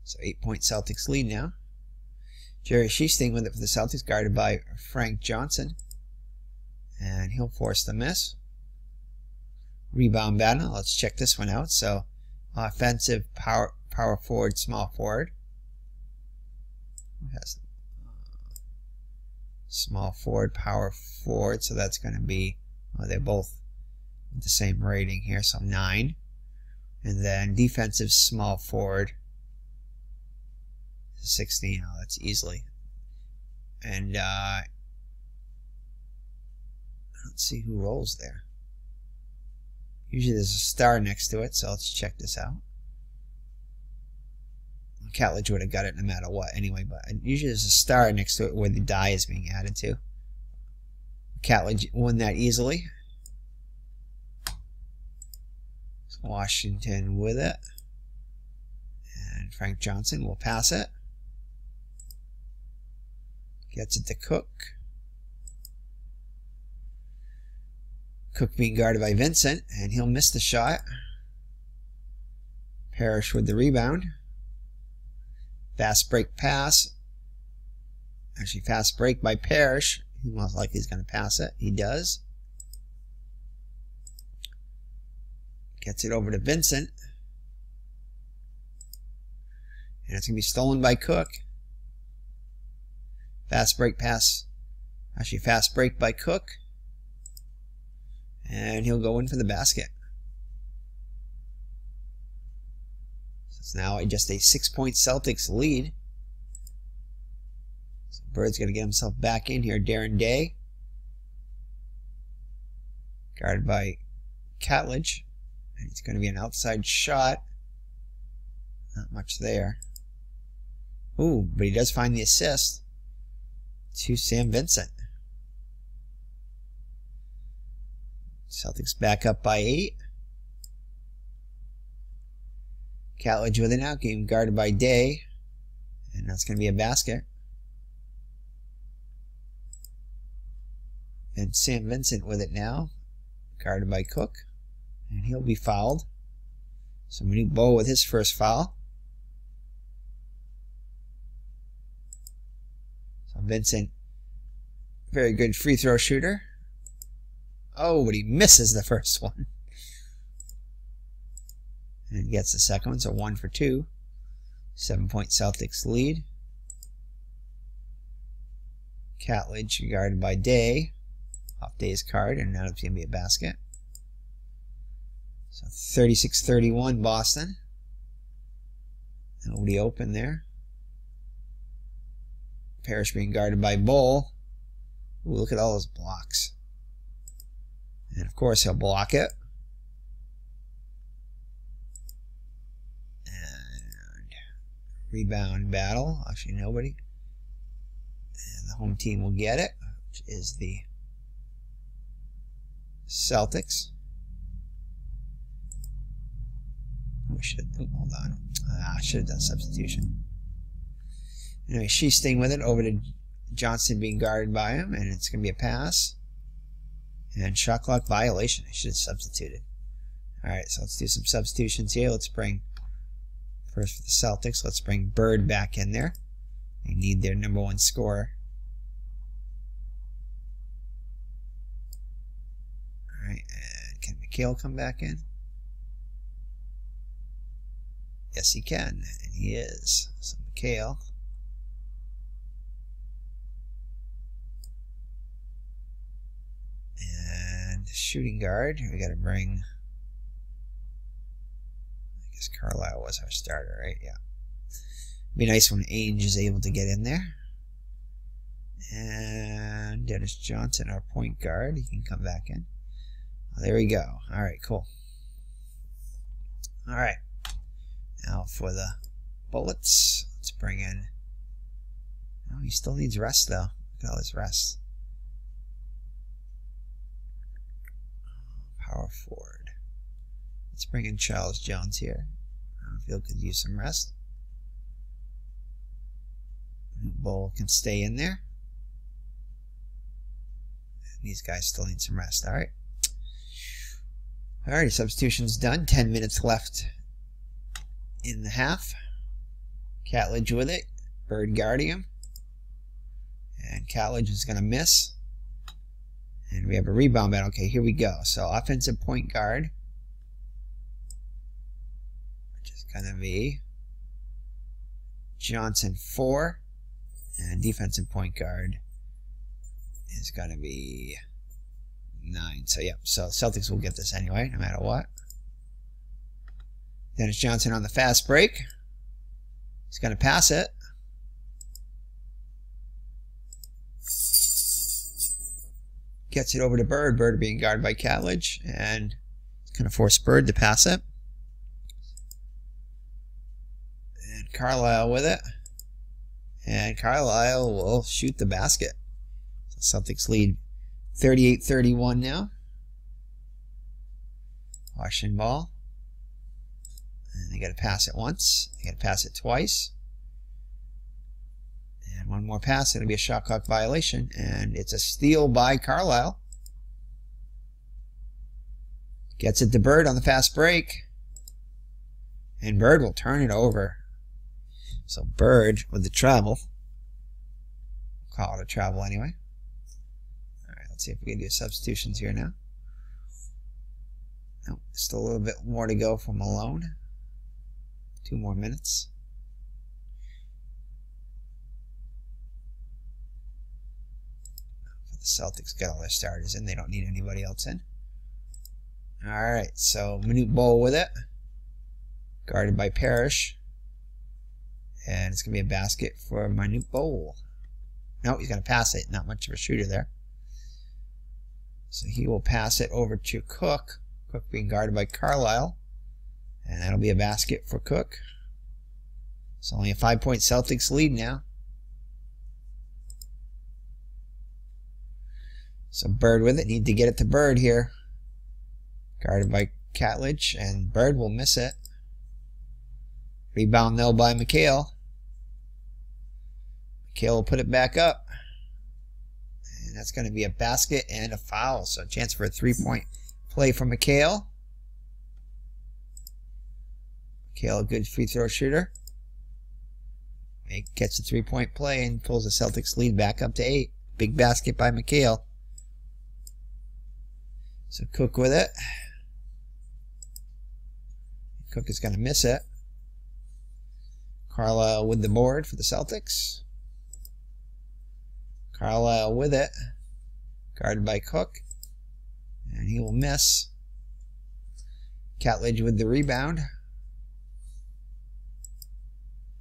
So 8-point Celtics lead now. Jerry Sheesting with it for the Celtics, guarded by Frank Johnson. And he'll force the miss. Rebound battle. Let's check this one out. So offensive power forward, small forward. Who has small forward, power forward? So that's going to be, they're both the same rating here, so 9. And then defensive small forward, 16. Oh, that's easily. And I don't see who rolls there. Usually there's a star next to it, so let's check this out. Catledge would have got it no matter what anyway, but usually there's a star next to it where the die is being added to. Catledge won that easily. Washington with it. And Frank Johnson will pass it. Gets it to Cook. Cook being guarded by Vincent, and he'll miss the shot. Parrish with the rebound. Fast break pass. Actually, fast break by Parrish. He most likely is going to pass it. He does. Gets it over to Vincent. And it's going to be stolen by Cook. Fast break pass. Actually, fast break by Cook. And he'll go in for the basket. So it's now just a 6-point Celtics lead. So Bird's going to get himself back in here. Darren Day. Guarded by Catledge. And it's going to be an outside shot. Not much there. Ooh, but he does find the assist to Sam Vincent. Celtics back up by 8. Catledge with it now, game guarded by Day. And that's going to be a basket. And Sam Vincent with it now, guarded by Cook. And he'll be fouled. So Manute Bol with his first foul. So Vincent, very good free throw shooter. Oh, but he misses the first one. And gets the second one, so 1 for 2. 7-point Celtics lead. Catledge guarded by Day. Off Day's card, and now it's going to be a basket. So 36-31 Boston. Nobody open there. Parrish being guarded by Bol. Ooh, look at all those blocks. And of course he'll block it. And rebound battle. Actually nobody. And the home team will get it, which is the Celtics. Hold on. I should have done substitution. Anyway, she's staying with it over to Johnson being guarded by him, and it's going to be a pass. And shot clock violation. I should have substituted. Alright, so let's do some substitutions here. Let's bring, first for the Celtics, let's bring Bird back in there. They need their #1 scorer. Alright, and can McHale come back in? Yes, he can, and he is. So McHale. And shooting guard, we got to bring, I guess Carlisle was our starter, right? Yeah. Be nice when Ainge is able to get in there. And Dennis Johnson, our point guard, he can come back in. Oh, there we go. All right, cool. All right. Now for the Bullets, let's bring in, oh, he still needs rest though. Look at all his rest. Power forward. Let's bring in Charles Jones here. Field could use some rest. Bol can stay in there. These guys still need some rest. Alright. Alright, substitution's done. 10 minutes left in the half. Catledge with it. Bird guarding him. And Catledge is going to miss. And we have a rebound battle. Okay, here we go. So offensive point guard, which is going to be Johnson 4. And defensive point guard is going to be 9. So, yep. So Celtics will get this anyway, no matter what. Dennis Johnson on the fast break. He's going to pass it. Gets it over to Bird. Bird being guarded by Catledge. And he's going to force Bird to pass it. And Carlisle with it. And Carlisle will shoot the basket. So Celtics lead 38-31 now. Washington ball. And they got to pass it once. They got to pass it twice. And one more pass. It'll be a shot clock violation. And it's a steal by Carlisle. Gets it to Bird on the fast break. And Bird will turn it over. So Bird with the travel. We'll call it a travel anyway. Alright, let's see if we can do substitutions here now. Nope, still a little bit more to go for Malone. 2 more minutes. The Celtics get all their starters in. They don't need anybody else in. Alright, so Manute Bol with it. Guarded by Parrish. And it's going to be a basket for Manute Bol. No, he's going to pass it. Not much of a shooter there. So he will pass it over to Cook. Cook being guarded by Carlisle. And that'll be a basket for Cook. It's only a 5-point Celtics lead now. So Bird with it. Need to get it to Bird here. Guarded by Catledge. And Bird will miss it. Rebound though by McHale. McHale will put it back up. And that's going to be a basket and a foul. So a chance for a 3-point play for McHale. McHale, a good free throw shooter. He gets a 3-point play and pulls the Celtics lead back up to 8. Big basket by McHale. So Cook with it. Cook is going to miss it. Carlisle with the board for the Celtics. Carlisle with it. Guarded by Cook. And he will miss. Catledge with the rebound.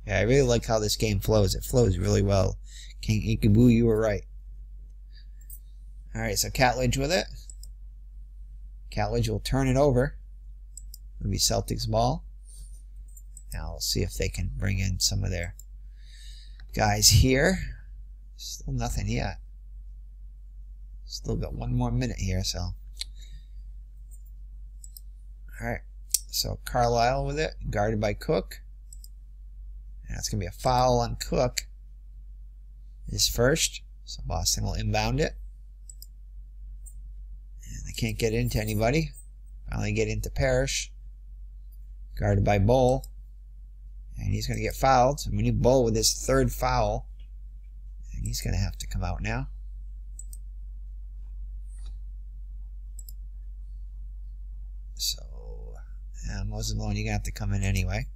Yeah, I really like how this game flows. It flows really well. King Ikabu, you were right. Alright, so Catledge with it. Catledge will turn it over. It'll be Celtics ball. Now we'll see if they can bring in some of their guys here. Still nothing yet. Still got 1 more minute here, so. Alright. So Carlisle with it, guarded by Cook. And that's going to be a foul on Cook. His first. So Boston will inbound it. And they can't get into anybody. Finally get into Parrish. Guarded by Bol. And he's going to get fouled. So Manute Bol with his 3rd foul. And he's going to have to come out now. So, Moses Malone, you're going to have to come in anyway.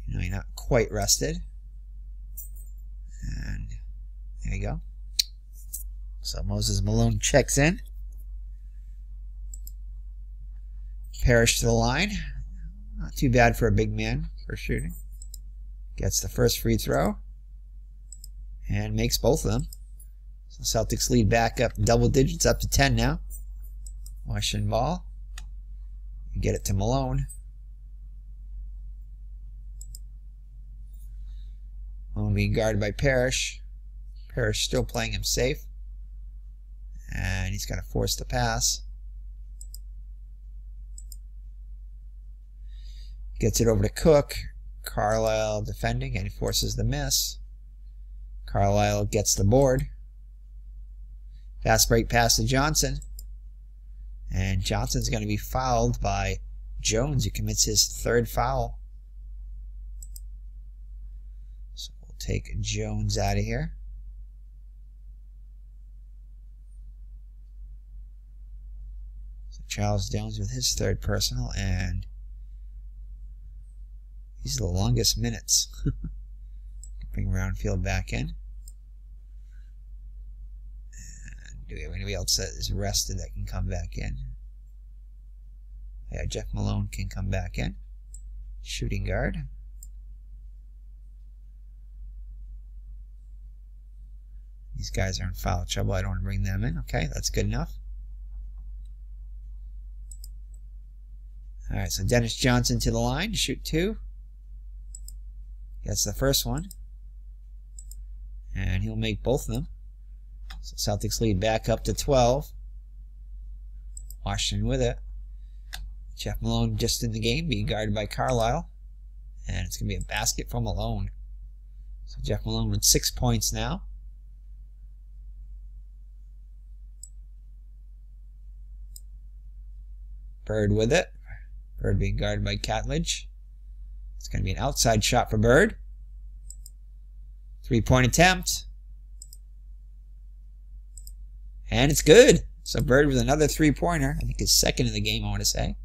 You know, you're not quite rested. And there you go. So Moses Malone checks in. Parrish to the line. Not too bad for a big man for shooting. Gets the first free throw. And makes both of them. So Celtics lead back up double digits, up to 10 now. Washington ball. Get it to Malone. Malone being guarded by Parrish. Parrish still playing him safe. And he's going to force the pass. Gets it over to Cook. Carlisle defending, and he forces the miss. Carlisle gets the board. Fast break pass to Johnson. And Johnson's going to be fouled by Jones, who commits his third foul. So we'll take Jones out of here. So Charles Jones with his third personal, and these are the longest minutes. Bring Roundfield back in. And do we have anybody else that is rested that can come back in? Yeah, Jeff Malone can come back in. Shooting guard. These guys are in foul trouble. I don't want to bring them in. Okay, that's good enough. Alright, so Dennis Johnson to the line. Shoot 2. That's the first one. And he'll make both of them. So Celtics lead back up to 12. Washington with it. Jeff Malone just in the game, being guarded by Carlisle. And it's going to be a basket from Malone. So Jeff Malone with 6 points now. Bird with it. Bird being guarded by Catledge. It's going to be an outside shot for Bird. 3-point attempt. And it's good. So Bird with another 3-pointer. I think his second in the game, I want to say.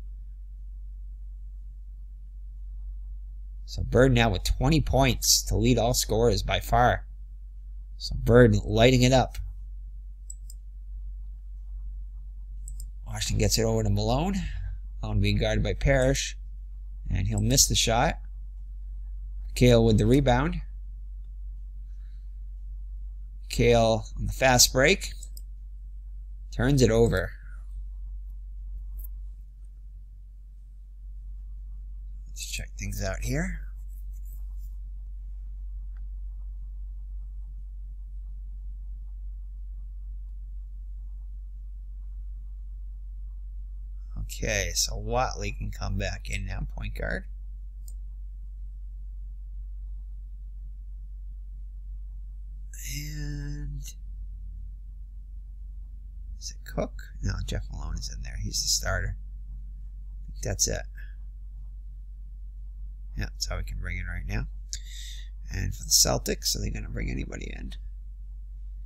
So Bird now with 20 points to lead all scorers by far. So Bird lighting it up. Washington gets it over to Malone. Malone being guarded by Parrish. And he'll miss the shot. McHale with the rebound. McHale on the fast break. Turns it over. Let's check things out here. Okay, so Watley can come back in now, point guard. And is it Cook? No, Jeff Malone is in there. He's the starter. I think that's it. Yeah, that's how we can bring in right now. And for the Celtics, are they going to bring anybody in?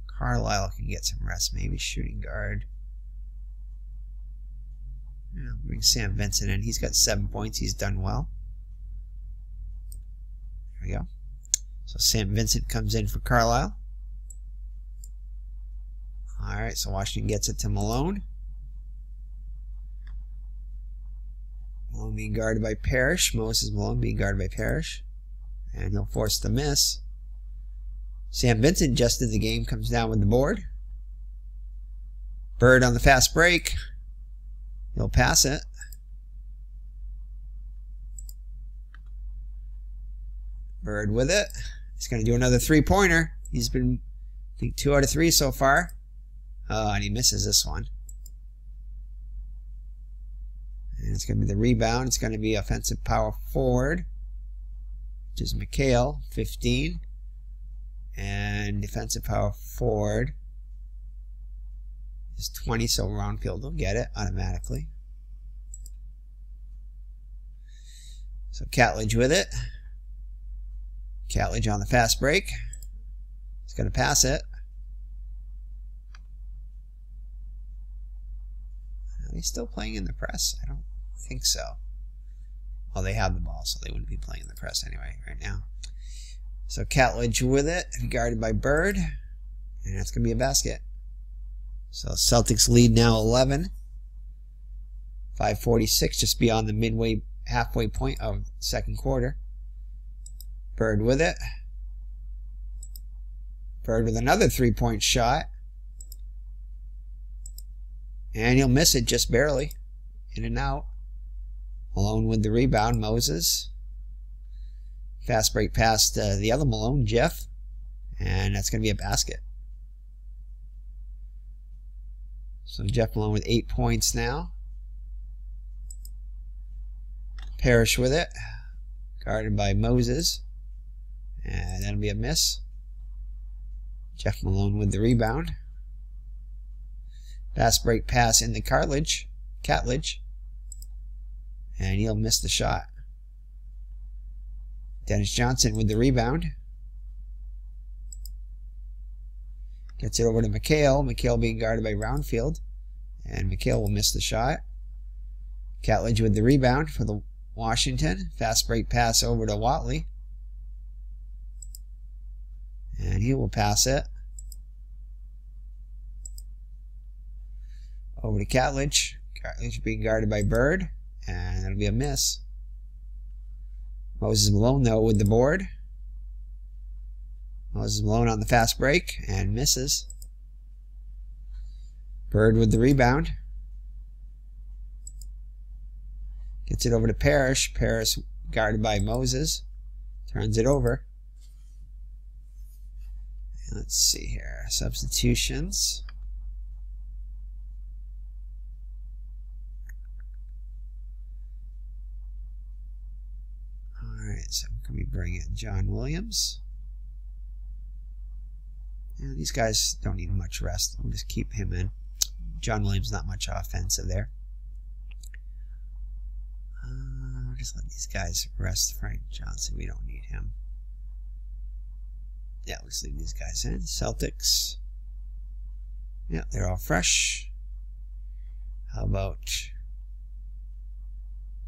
Carlisle can get some rest, maybe shooting guard. Yeah, bring Sam Vincent in. He's got 7 points. He's done well. There we go. So Sam Vincent comes in for Carlisle. Alright, so Washington gets it to Malone. Malone being guarded by Parrish. Moses Malone being guarded by Parrish. And he'll force the miss. Sam Vincent just in the game comes down with the board. Bird on the fast break. He'll pass it. Bird with it. He's going to do another 3-pointer. He's been, I think, 2 out of 3 so far. And he misses this one. And it's going to be the rebound. It's going to be offensive power forward, which is McHale, 15. And defensive power forward is 20, so Roundfield will get it automatically. So Catledge with it. Catledge on the fast break. He's going to pass it. Are they still playing in the press? I don't think so. Well, they have the ball, so they wouldn't be playing in the press anyway right now. So Catledge with it, guarded by Bird. And that's going to be a basket. So Celtics lead now 11. 5:46, just beyond the halfway point of the second quarter. Bird with it. Bird with another 3-point shot. And he'll miss it just barely. In and out. Malone with the rebound. Moses. Fast break past the other Malone, Jeff. And that's going to be a basket. So Jeff Malone with 8 points now. Parrish with it. Guarded by Moses. And that'll be a miss. Jeff Malone with the rebound. Fast break pass into Catledge. And he'll miss the shot. Dennis Johnson with the rebound. Gets it over to McHale. McHale being guarded by Roundfield. And McHale will miss the shot. Catledge with the rebound for the Washington. Fast break pass over to Watley. And he will pass it. Over to Catledge. Catledge being guarded by Bird. And that'll be a miss. Moses Malone, though, with the board. Moses Malone on the fast break and misses. Bird with the rebound. Gets it over to Parrish. Parrish guarded by Moses. Turns it over. And let's see here. Substitutions. Alright, so can we bring in John Williams? Yeah, these guys don't need much rest. We'll just keep him in. John Williams, not much offensive there. Just let these guys rest. Frank Johnson, we don't need him. Yeah, let's leave these guys in. Celtics. Yeah, they're all fresh. How about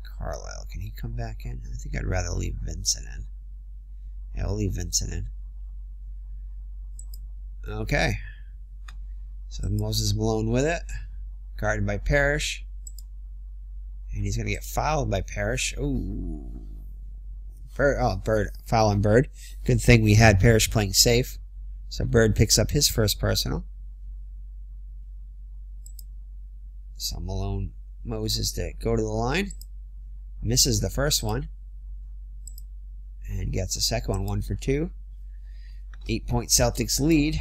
Carlisle? Can he come back in? I think I'd rather leave Vincent in. Yeah, we'll leave Vincent in. Okay. So Moses Malone with it. Guarded by Parrish. And he's going to get fouled by Parrish. Ooh. Bird. Foul on Bird. Good thing we had Parrish playing safe. So Bird picks up his first personal. So Malone, Moses to go to the line. Misses the first one. And gets the second one, 1-for-2. 8-point Celtics lead.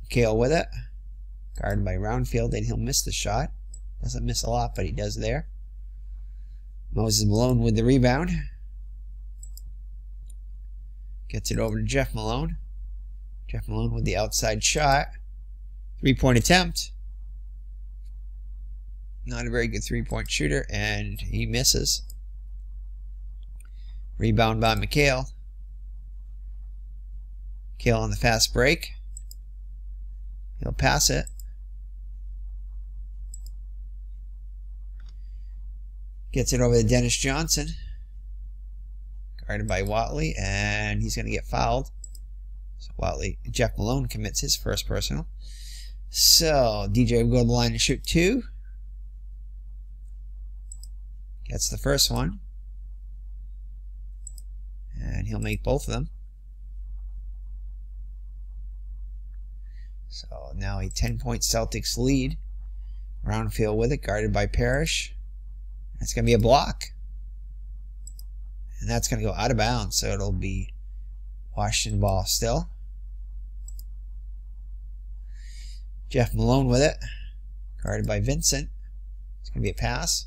McHale with it. Guarded by Roundfield, and he'll miss the shot. Doesn't miss a lot, but he does there. Moses Malone with the rebound. Gets it over to Jeff Malone. Jeff Malone with the outside shot. 3-point attempt. Not a very good 3-point shooter, and he misses. Rebound by McHale. McHale on the fast break. He'll pass it. Gets it over to Dennis Johnson. Guarded by Watley, and he's going to get fouled. So Jeff Malone commits his first personal. So DJ will go to the line and shoot 2. Gets the first one. And he'll make both of them. So now a 10-point Celtics lead. Roundfield with it, guarded by Parrish. It's going to be a block. And that's going to go out of bounds, so it'll be Washington ball still. Jeff Malone with it, guarded by Vincent. It's going to be a pass.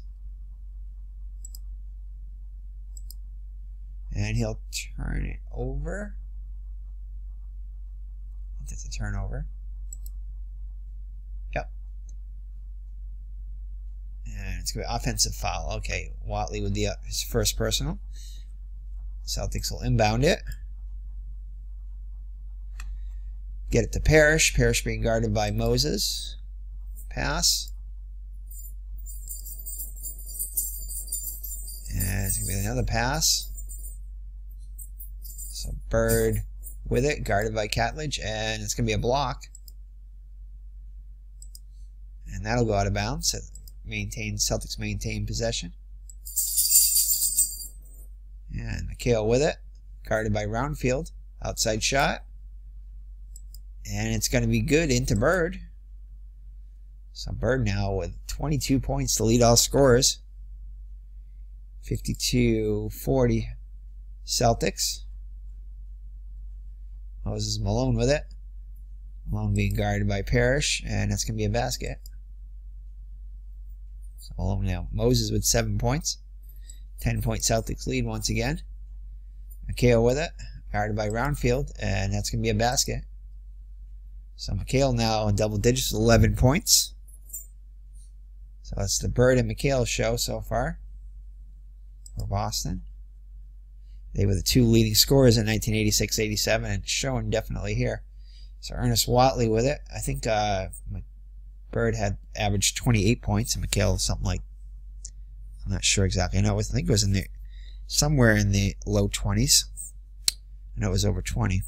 And he'll turn it over. I think it's a turnover. Yep. And it's going to be offensive foul. Okay, Watley with his first personal. Celtics will inbound it. Get it to Parrish. Parrish being guarded by Moses. Pass. And it's going to be another pass. So Bird with it, guarded by Catledge, and it's going to be a block. And that'll go out of bounds. So Celtics maintain possession. And McHale with it, guarded by Roundfield. Outside shot. And it's going to be good into Bird. So Bird now with 22 points to lead all scorers. 52-40 Celtics. Moses Malone with it. Malone being guarded by Parrish, and that's going to be a basket. So Malone now. Moses with 7 points. 10-point Celtics lead once again. McHale with it, guarded by Roundfield, and that's going to be a basket. So McHale now in double digits, 11 points. So that's the Bird and McHale show so far for Boston. They were the two leading scorers in 1986-87, and showing definitely here. So Ernest Watley with it. I think Bird had averaged 28 points, and McHale something like, I'm not sure exactly. I think it was in the somewhere in the low 20s. I know it was over 20.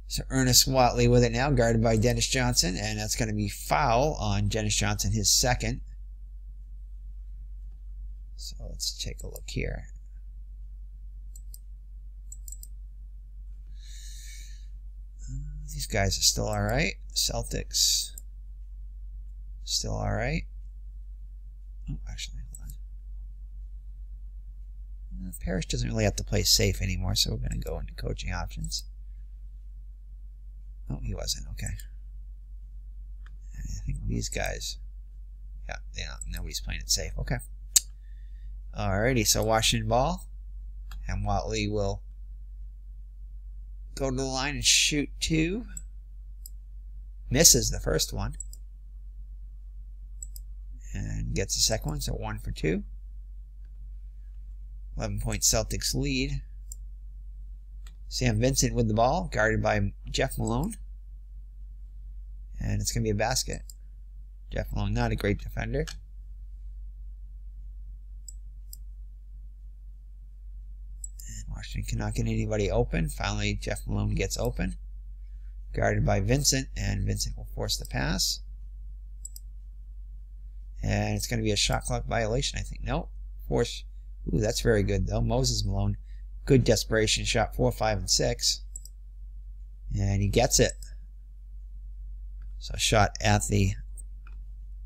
So Ernest Watley with it now, guarded by Dennis Johnson, and that's going to be foul on Dennis Johnson, his second. So let's take a look here. These guys are still alright. Celtics still alright. Oh, actually, hold on. Parrish doesn't really have to play safe anymore, so we're going to go into coaching options. Oh, he wasn't. Okay. I think these guys, yeah, nobody's playing it safe. Okay. Alrighty, so Washington ball, and Watley will go to the line and shoot two. Misses the first one. And gets the second one, so 1 for 2. 11-point Celtics lead. Sam Vincent with the ball, guarded by Jeff Malone. And it's going to be a basket. Jeff Malone, not a great defender. And Washington cannot get anybody open. Finally, Jeff Malone gets open. Guarded by Vincent, and Vincent will force the pass. And it's going to be a shot clock violation, I think. Nope. Force. Ooh, that's very good, though. Moses Malone. Good desperation shot, 4, 5, and 6. And he gets it. So shot at the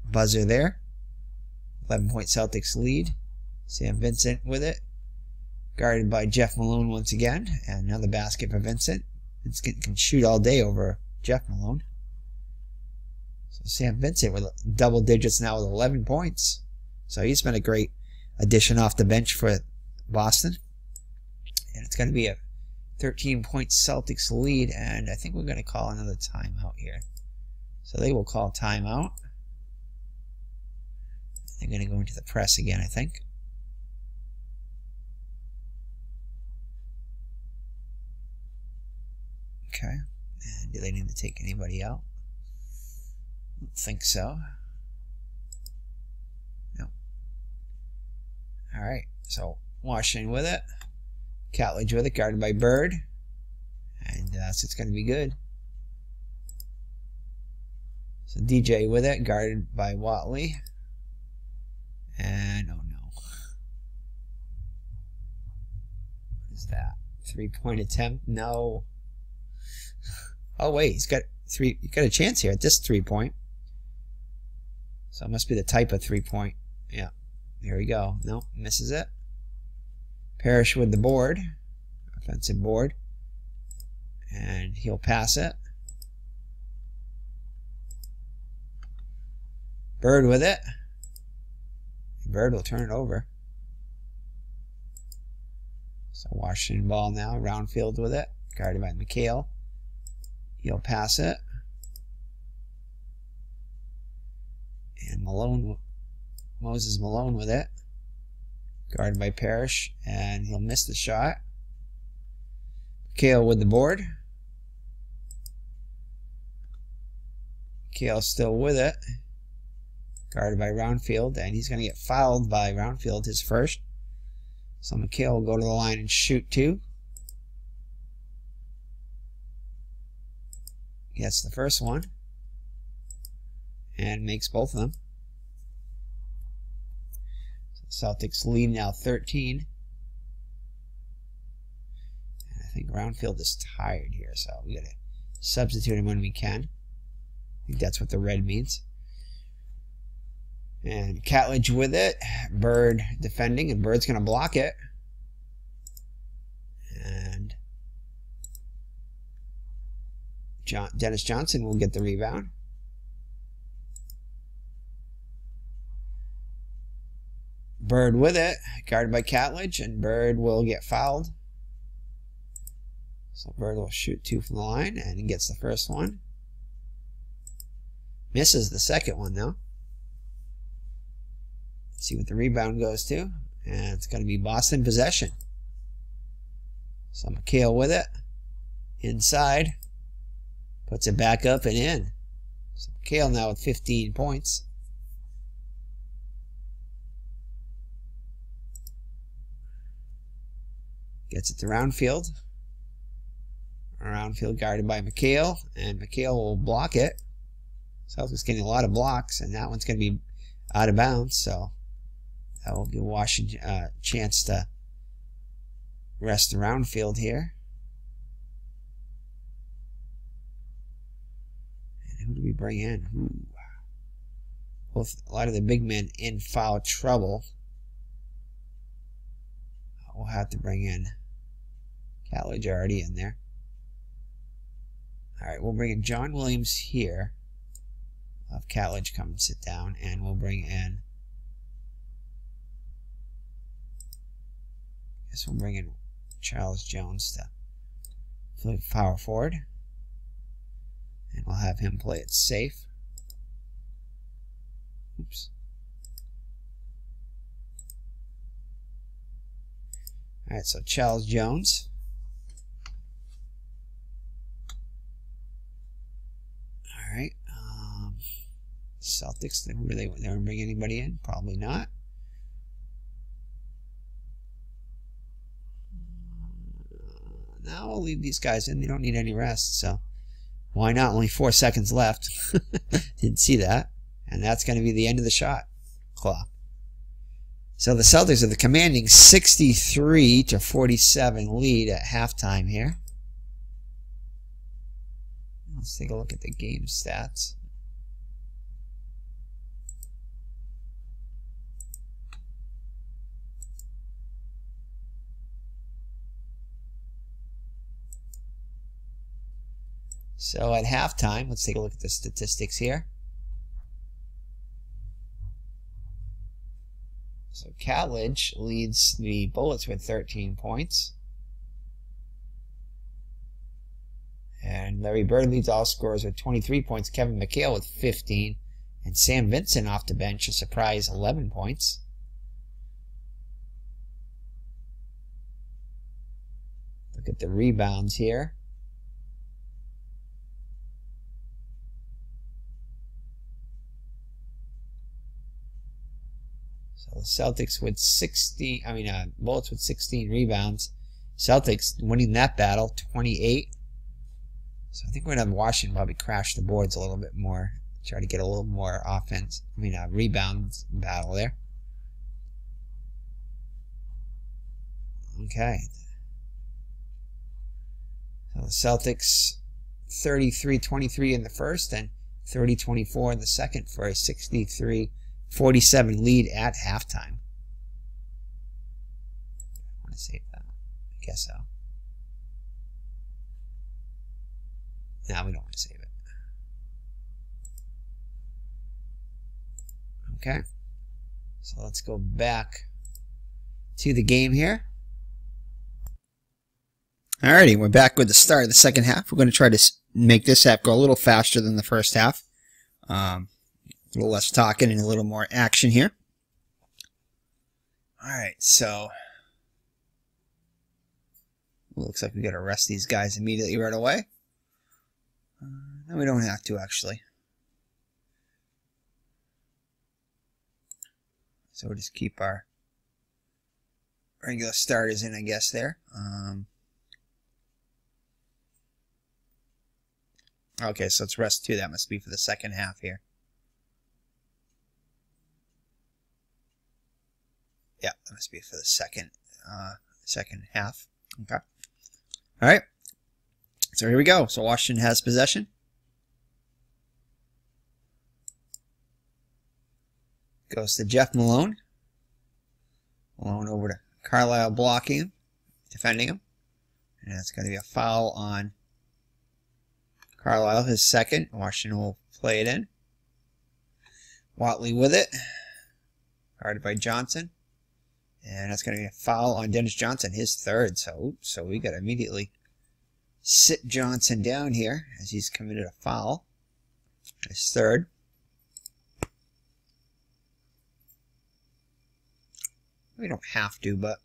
buzzer there. 11-point Celtics lead. Sam Vincent with it. Guarded by Jeff Malone once again. And another basket for Vincent. Vincent can shoot all day over Jeff Malone. So Sam Vincent with double digits now with 11 points. So he's been a great addition off the bench for Boston. And it's going to be a 13-point Celtics lead, and I think we're going to call another timeout here. So they will call timeout. They're going to go into the press again, I think. Okay. And do they need to take anybody out? I don't think so. No. Alright, so Washington with it. Catledge with it, guarded by Bird. And so it's going to be good. So DJ with it, guarded by Watley. And, oh no. What is that? 3-point attempt? No. Oh wait, he's got a chance here at this 3-point. So it must be the type of 3-point. Yeah. Here we go. Nope, misses it. Parrish with the board, offensive board, and he'll pass it. Bird with it. Bird will turn it over. So Washington ball now, Roundfield with it, guarded by McHale. He'll pass it. And Moses Malone with it. Guarded by Parrish, and he'll miss the shot. McHale with the board. McHale still with it. Guarded by Roundfield, and he's going to get fouled by Roundfield, his first. So McHale will go to the line and shoot two. Gets the first one. And makes both of them. Celtics lead now 13. And I think Roundfield is tired here, so we gotta substitute him when we can. I think that's what the red means. And Catledge with it. Bird defending, and Bird's gonna block it. And Dennis Johnson will get the rebound. Bird with it, guarded by Catledge, and Bird will get fouled. So Bird will shoot 2 from the line, and he gets the first one. Misses the second one, though. Let's see what the rebound goes to. And it's going to be Boston possession. So McHale with it. Inside. Puts it back up and in. So McHale now with 15 points. Gets it to Roundfield. Roundfield guarded by McHale. And McHale will block it. Celtics getting a lot of blocks. And that one's going to be out of bounds. So that will give Washington a chance to rest the Roundfield here. And who do we bring in? Ooh. Both a lot of the big men in foul trouble. We'll have to bring in College already in there. Alright, we'll bring in John Williams here. We'll have College come and sit down, and we'll bring in, I guess we'll bring in Charles Jones to play power forward. And we'll have him play it safe. Oops. Alright, so Charles Jones. Alright. Celtics, who were they going to bring anybody in? Probably not. Now we'll leave these guys in. They don't need any rest, so why not? Only 4 seconds left. Didn't see that. And that's going to be the end of the shot clock. So the Celtics are the commanding 63-47 lead at halftime here. Let's take a look at the game stats. So at halftime, let's take a look at the statistics here. So College leads the Bullets with 13 points. And Larry Bird leads all scorers with 23 points. Kevin McHale with 15. And Sam Vincent off the bench, a surprise 11 points. Look at the rebounds here. So the Celtics with Bullets with 16 rebounds. Celtics winning that battle, 28. So I think we're going to have Washington probably crash the boards a little bit more. Try to get a little more offense. Rebounds battle there. Okay. So the Celtics 33-23 in the first and 30-24 in the second for a 63-47 lead at halftime. I want to save that. I guess so. No, we don't want to save it. Okay. So let's go back to the game here. Alrighty, we're back with the start of the second half. We're going to try to make this half go a little faster than the first half. A little less talking and a little more action here. Alright, so looks like we got to rest these guys immediately right away. No, we don't have to, actually. So we'll just keep our regular starters in, I guess, there. Okay, so it's rest 2. That must be for the second half here. Yeah, that must be for the second half. Okay. All right. So here we go. So Washington has possession. Goes to Jeff Malone. Malone over to Carlisle blocking him, defending him. And that's going to be a foul on Carlisle, his second. Washington will play it in. Watley with it. Guarded by Johnson. And that's going to be a foul on Dennis Johnson, his third. So we got to immediately sit Johnson down here as he's committed a foul. His third. We don't have to, but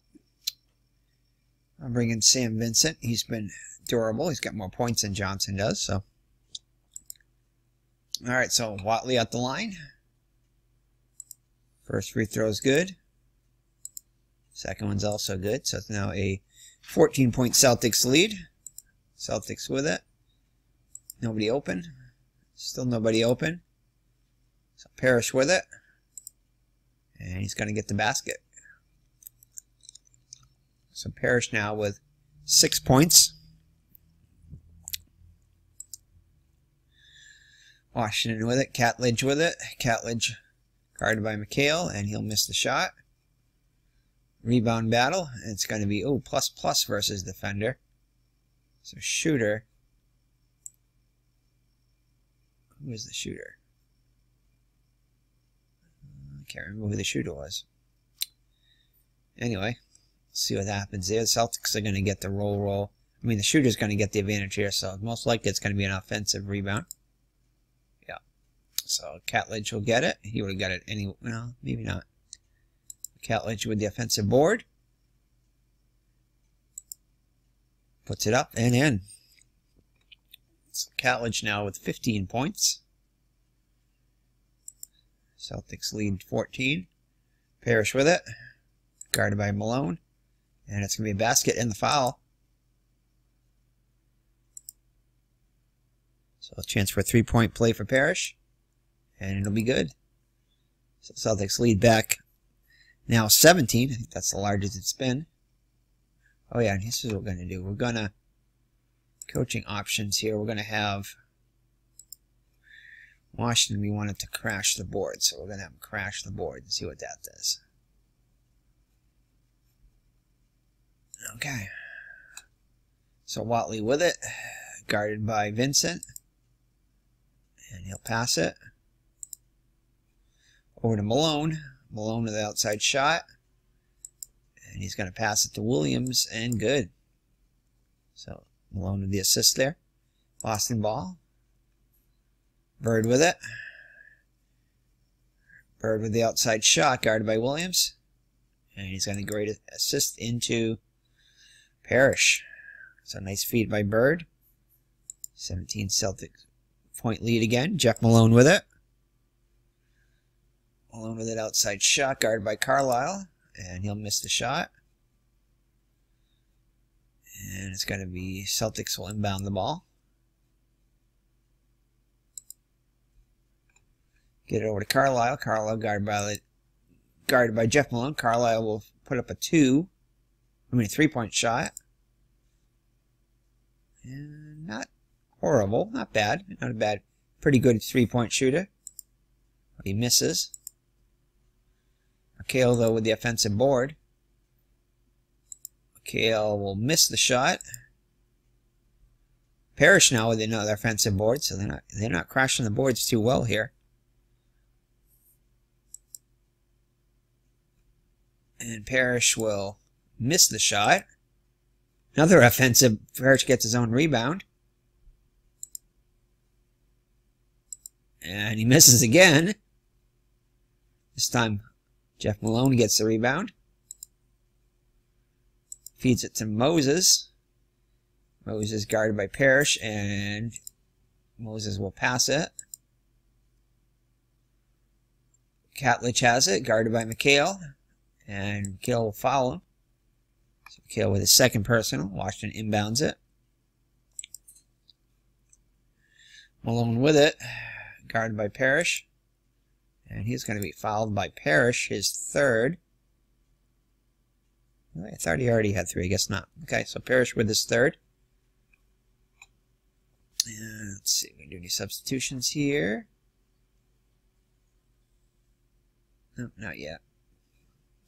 I'll bring in Sam Vincent. He's been durable. He's got more points than Johnson does. So, all right. So Watley at the line. First free throw is good. Second one's also good. So it's now a 14-point Celtics lead. Celtics with it. Nobody open. Still nobody open. So Parrish with it. And he's going to get the basket. So Parrish now with 6 points. Washington with it. Catledge with it. Catledge guarded by McHale, and he'll miss the shot. Rebound battle. And it's going to be, plus versus defender. So shooter. Who is the shooter? I can't remember who the shooter was. Anyway. See what happens there. The Celtics are going to get the roll. I mean, the shooter's going to get the advantage here, so most likely it's going to be an offensive rebound. Yeah. So Catledge will get it. He would have got it anyway. No, maybe not. Catledge with the offensive board. Puts it up and in. So Catledge now with 15 points. Celtics lead 14. Parrish with it. Guarded by Malone. And it's going to be a basket and the foul. So a chance for a 3-point play for Parrish. And it'll be good. So Celtics lead back now 17. I think that's the largest it's been. Oh yeah, and this is what we're going to do. We're going to, coaching options here, we're going to have Washington, we wanted to crash the board. So we're going to have them crash the board and see what that does. Okay. So Watley with it, guarded by Vincent. And he'll pass it. Over to Malone. Malone with the outside shot. And he's going to pass it to Williams, and good. So Malone with the assist there. Boston ball. Bird with it. Bird with the outside shot, guarded by Williams. And he's going to great assist into Parrish. So nice feed by Bird. 17 Celtics point lead again. Jeff Malone with it. Malone with it outside shot, guarded by Carlisle. And he'll miss the shot. And it's going to be Celtics will inbound the ball. Get it over to Carlisle. Carlisle guarded by Jeff Malone. Carlisle will put up a 3-point shot. And not horrible. Not bad. Not a bad. Pretty good 3-point shooter. He misses. McHale, though, with the offensive board. McHale will miss the shot. Parrish now with another offensive board, so they're not crashing the boards too well here. And Parrish will miss the shot. Another offensive. Parrish gets his own rebound. And he misses again. This time, Jeff Malone gets the rebound. Feeds it to Moses. Moses guarded by Parrish, and Moses will pass it. Catledge has it, guarded by McHale. And McHale will foul him. So McHale with his second personal. Washington inbounds it. Malone with it, guarded by Parrish. And he's going to be fouled by Parrish, his third. I thought he already had 3. I guess not. Okay, so Parrish with his third. And let's see, we can do any substitutions here. No, not yet.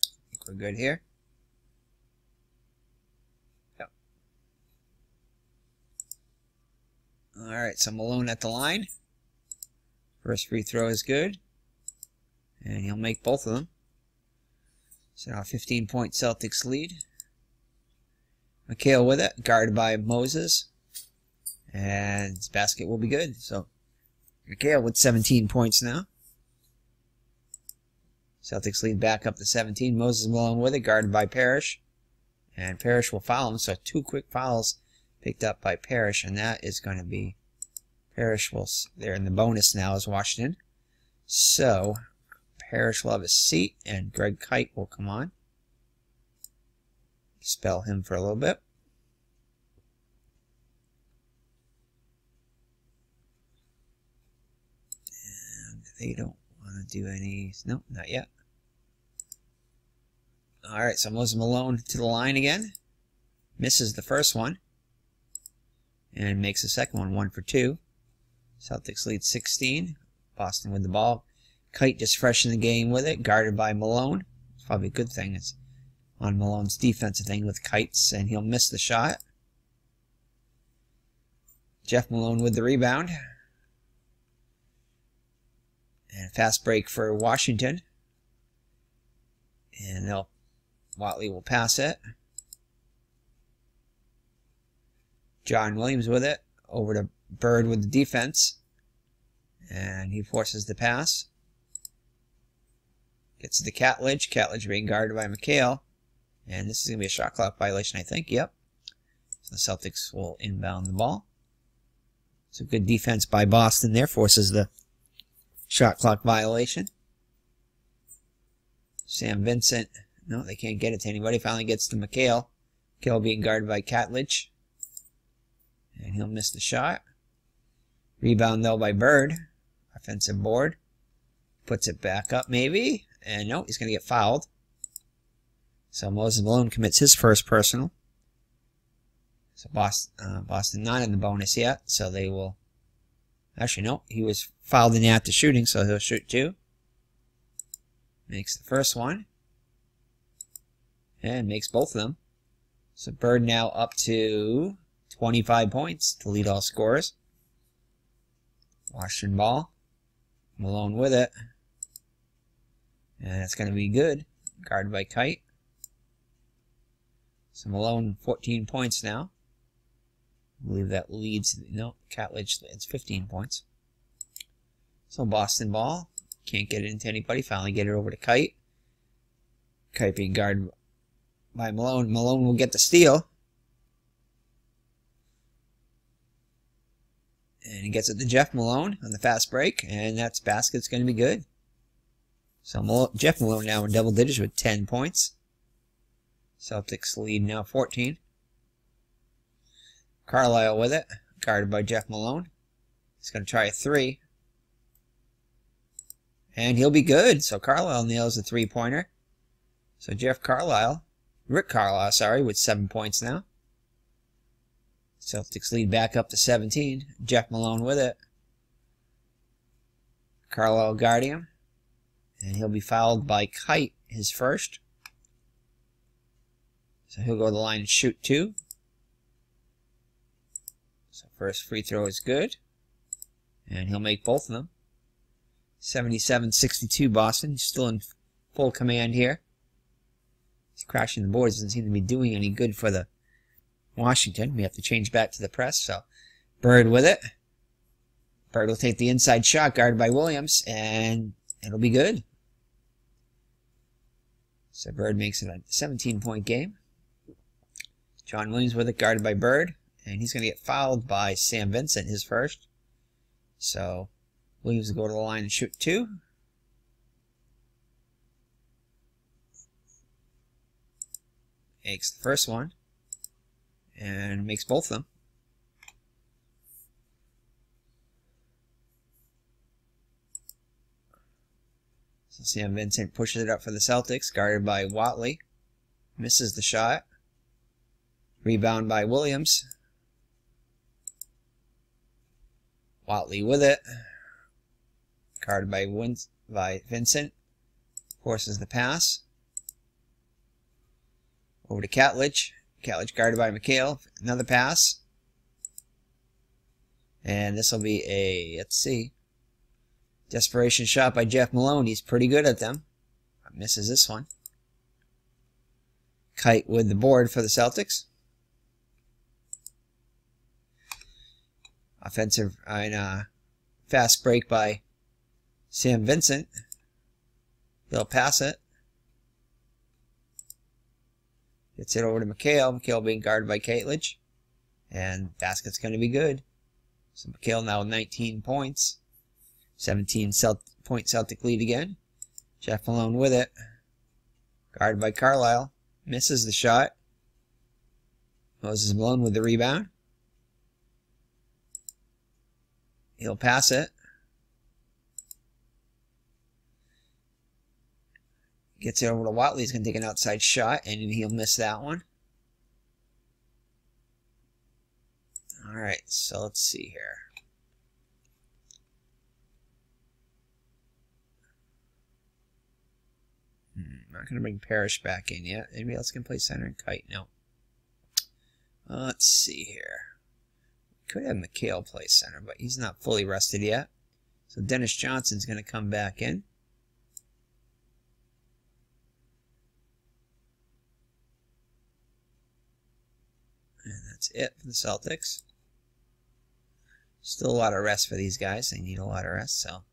I think we're good here. Yep. Alright, so Malone at the line. First free throw is good. And he'll make both of them. So now a 15-point Celtics lead. McHale with it, guarded by Moses. And his basket will be good. So McHale with 17 points now. Celtics lead back up to 17. Moses Malone with it, guarded by Parrish. And Parrish will foul him, so 2 quick fouls picked up by Parrish, and that is going to be... Parrish will... They're in the bonus now as Washington. So, Parrish will have a seat, and Greg Kite will come on. Spell him for a little bit. And they don't want to do any... Nope, not yet. Alright, so Moses Malone to the line again. Misses the first one. And makes the second one 1 for 2. Celtics lead 16. Boston with the ball. Kite just fresh in the game with it. Guarded by Malone. It's probably a good thing. It's on Malone's defensive thing with Kites. And he'll miss the shot. Jeff Malone with the rebound. And fast break for Washington. And Watley will pass it. John Williams with it. Over to Bird with the defense. And he forces the pass. Gets to Catledge. Catledge being guarded by McHale. And this is going to be a shot clock violation, I think. Yep. So the Celtics will inbound the ball. So good defense by Boston there. Forces the shot clock violation. Sam Vincent. No, they can't get it to anybody. Finally gets to McHale. McHale being guarded by Catledge. And he'll miss the shot. Rebound, though, by Bird. Offensive board. Puts it back up, maybe. And no, he's going to get fouled. So Moses Malone commits his first personal. So Boston not in the bonus yet. So they will... Actually, no. He was fouled in the act of shooting, so he'll shoot 2. Makes the first one. And makes both of them. So Bird now up to 25 points to lead all scorers. Washington ball. Malone with it. And it's going to be good. Guarded by Kite. So Malone 14 points now. I believe that leads... No, Catledge, it's 15 points. So Boston ball. Can't get it into anybody. Finally get it over to Kite. Kite being guarded by Malone. Malone will get the steal. And he gets it to Jeff Malone on the fast break. And that basket's going to be good. So Jeff Malone now in double digits with 10 points. Celtics lead now 14. Carlisle with it. Guarded by Jeff Malone. He's going to try a 3. And he'll be good. So Carlisle nails the 3-pointer. So Rick Carlisle, sorry, with 7 points now. Celtics lead back up to 17. Jeff Malone with it. Carlisle guarding him. And he'll be fouled by Kite, his first. So he'll go to the line and shoot 2. So first free throw is good. And he'll make both of them. 77-62 Boston. He's still in full command here. He's crashing the boards. Doesn't seem to be doing any good for the Washington. We have to change back to the press. So Bird with it. Bird will take the inside shot, guarded by Williams. And it'll be good. So Bird makes it a 17-point game. John Williams with it, guarded by Bird. And he's going to get fouled by Sam Vincent, his first. So Williams will go to the line and shoot 2. Makes the first one. And makes both of them. So Sam Vincent pushes it up for the Celtics, guarded by Watley. Misses the shot. Rebound by Williams. Watley with it. Guarded by Vincent. Forces the pass. Over to Catledge. Catledge guarded by McHale. Another pass. And this will be a, let's see, desperation shot by Jeff Malone. He's pretty good at them. Misses this one. Kite with the board for the Celtics. Offensive and fast break by Sam Vincent. He'll pass it. Gets it over to McHale. McHale being guarded by Catledge. And basket's going to be good. So McHale now with 19 points. 17-point Celtic lead again. Jeff Malone with it. Guarded by Carlisle. Misses the shot. Moses Malone with the rebound. He'll pass it. Gets it over to Watley. He's going to take an outside shot, and he'll miss that one. Alright, so let's see here. Not going to bring Parrish back in yet. Anybody else can play center and Kite? No. Let's see here. Could have McHale play center, but he's not fully rested yet. So Dennis Johnson's going to come back in. And that's it for the Celtics. Still a lot of rest for these guys. They need a lot of rest, so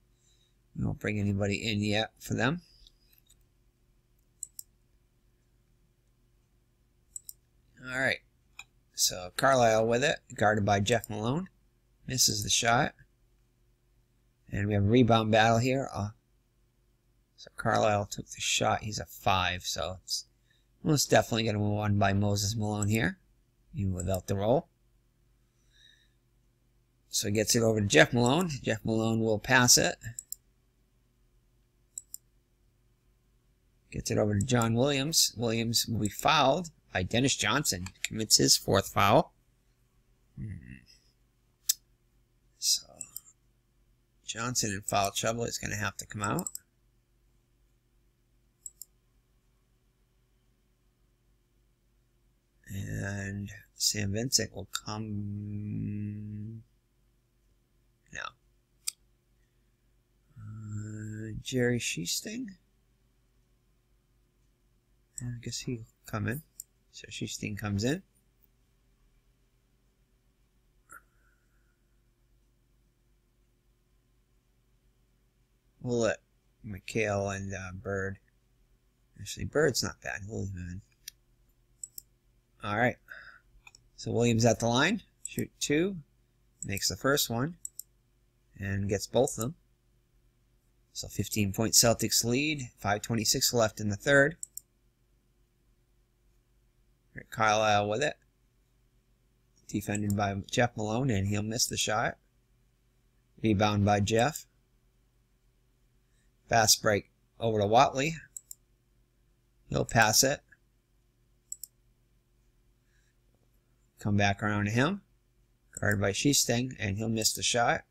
we won't bring anybody in yet for them. Alright. So Carlisle with it, guarded by Jeff Malone. Misses the shot. And we have a rebound battle here. So Carlisle took the shot. He's a 5, so it's most definitely going to be won by Moses Malone here, even without the roll. So he gets it over to Jeff Malone. Jeff Malone will pass it. Gets it over to John Williams. Williams will be fouled by Dennis Johnson. Commits his 4th foul. So Johnson in foul trouble is going to have to come out. And Sam Vincent will come now. Jerry Sheesting. I guess he'll come in. So Sheesting comes in. We'll let McHale and Bird. Actually, Bird's not bad. We'll leave him in. Alright. So Williams at the line. Shoot 2. Makes the first one. And gets both of them. So 15-point Celtics lead. 5:26 left in the third. Carlisle with it. Defended by Jeff Malone, and he'll miss the shot. Rebound by Jeff. Fast break over to Watley. He'll pass it. Come back around to him. Guarded by Sheesting, and he'll miss the shot.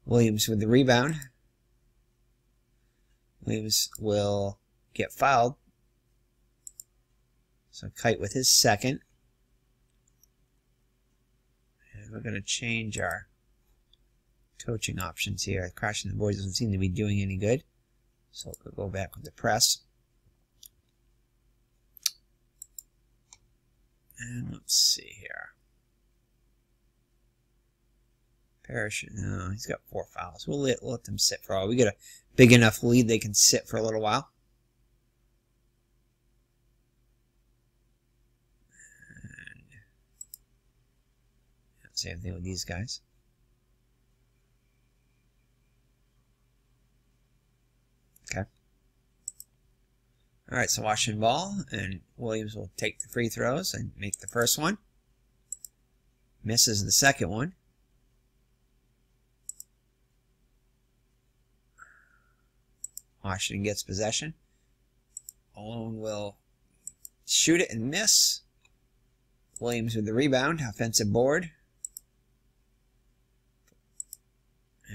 Williams with the rebound. Williams will get fouled. So Kite with his 2nd. And we're going to change our coaching options here. Crashing the boards doesn't seem to be doing any good. So we'll go back with the press. And let's see here. Parrish, no, he's got 4 fouls. We'll let them sit for a while. We get a big enough lead they can sit for a little while. Same thing with these guys. Okay. Alright, so Washington ball, and Williams will take the free throws and make the first one. Misses the second one. Washington gets possession. Malone will shoot it and miss. Williams with the rebound, offensive board.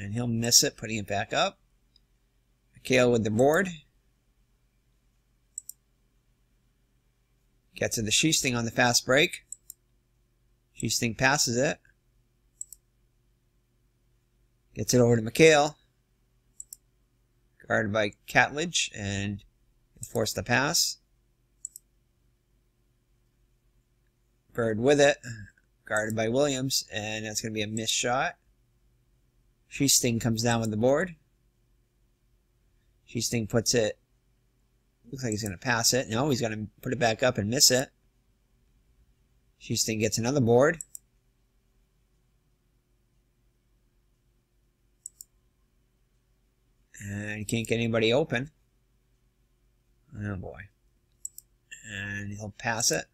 And he'll miss it, putting it back up. McHale with the board. Gets to the Sheesting on the fast break. Sheesting passes it. Gets it over to McHale. Guarded by Catledge, and forced the pass. Bird with it. guarded by Williams, and that's going to be a missed shot. Sting comes down with the board. Sting puts it, looks like he's going to pass it. No, he's going to put it back up and miss it. Sting gets another board. And he can't get anybody open. Oh boy. And he'll pass it.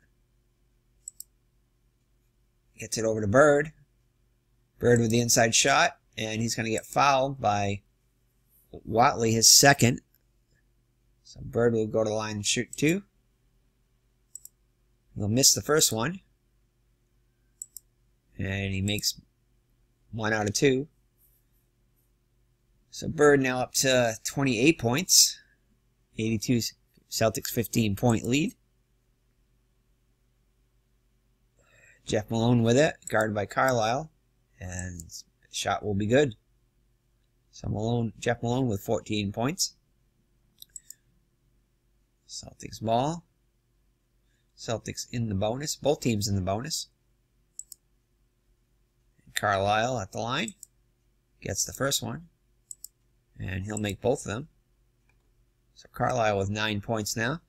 Gets it over to Bird. Bird with the inside shot. And he's going to get fouled by Watley, his second. So Bird will go to the line and shoot 2. He'll miss the first one. And he makes 1 out of 2. So Bird now up to 28 points. 82 Celtics 15-point lead. Jeff Malone with it, guarded by Carlisle. And shot will be good. So Jeff Malone with 14 points. Celtics ball. Celtics in the bonus. Both teams in the bonus. Carlisle at the line. Gets the first one. And he'll make both of them. So Carlisle with 9 points now.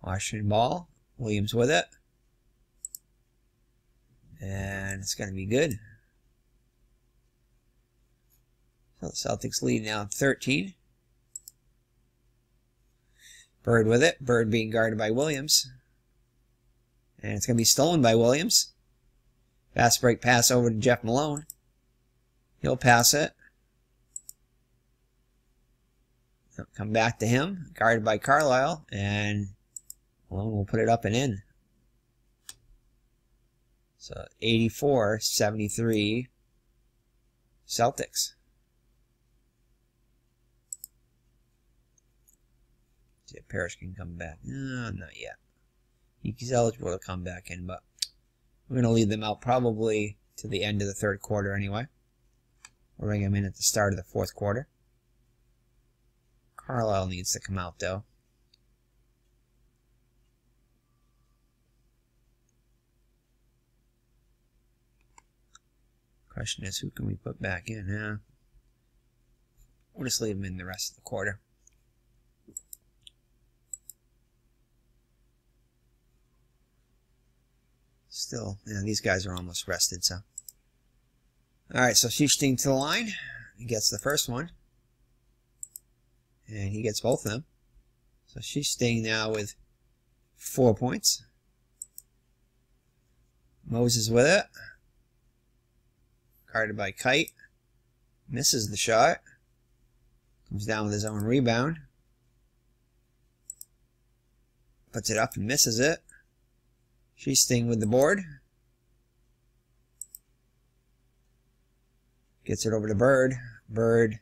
Washington ball. Williams with it. And it's going to be good. So the Celtics lead now 13. Bird with it. Bird being guarded by Williams. And it's going to be stolen by Williams. Fast break pass over to Jeff Malone. He'll pass it. He'll come back to him. Guarded by Carlisle. And Malone will put it up and in. So 84-73 Celtics. See if Parrish can come back. No, not yet. He's eligible to come back in, but we're going to leave them out probably to the end of the third quarter anyway. We'll bring him in at the start of the fourth quarter. Carlisle needs to come out, though. Question is, who can we put back in? Yeah. We'll just leave him in the rest of the quarter. Still, yeah, these guys are almost rested, so. Alright, so Sting to the line. He gets the first one. And he gets both of them. So Sting now with 4 points. Moses with it. Guarded by Kite. Misses the shot. Comes down with his own rebound. Puts it up and misses it. Sting with the board. Gets it over to Bird. Bird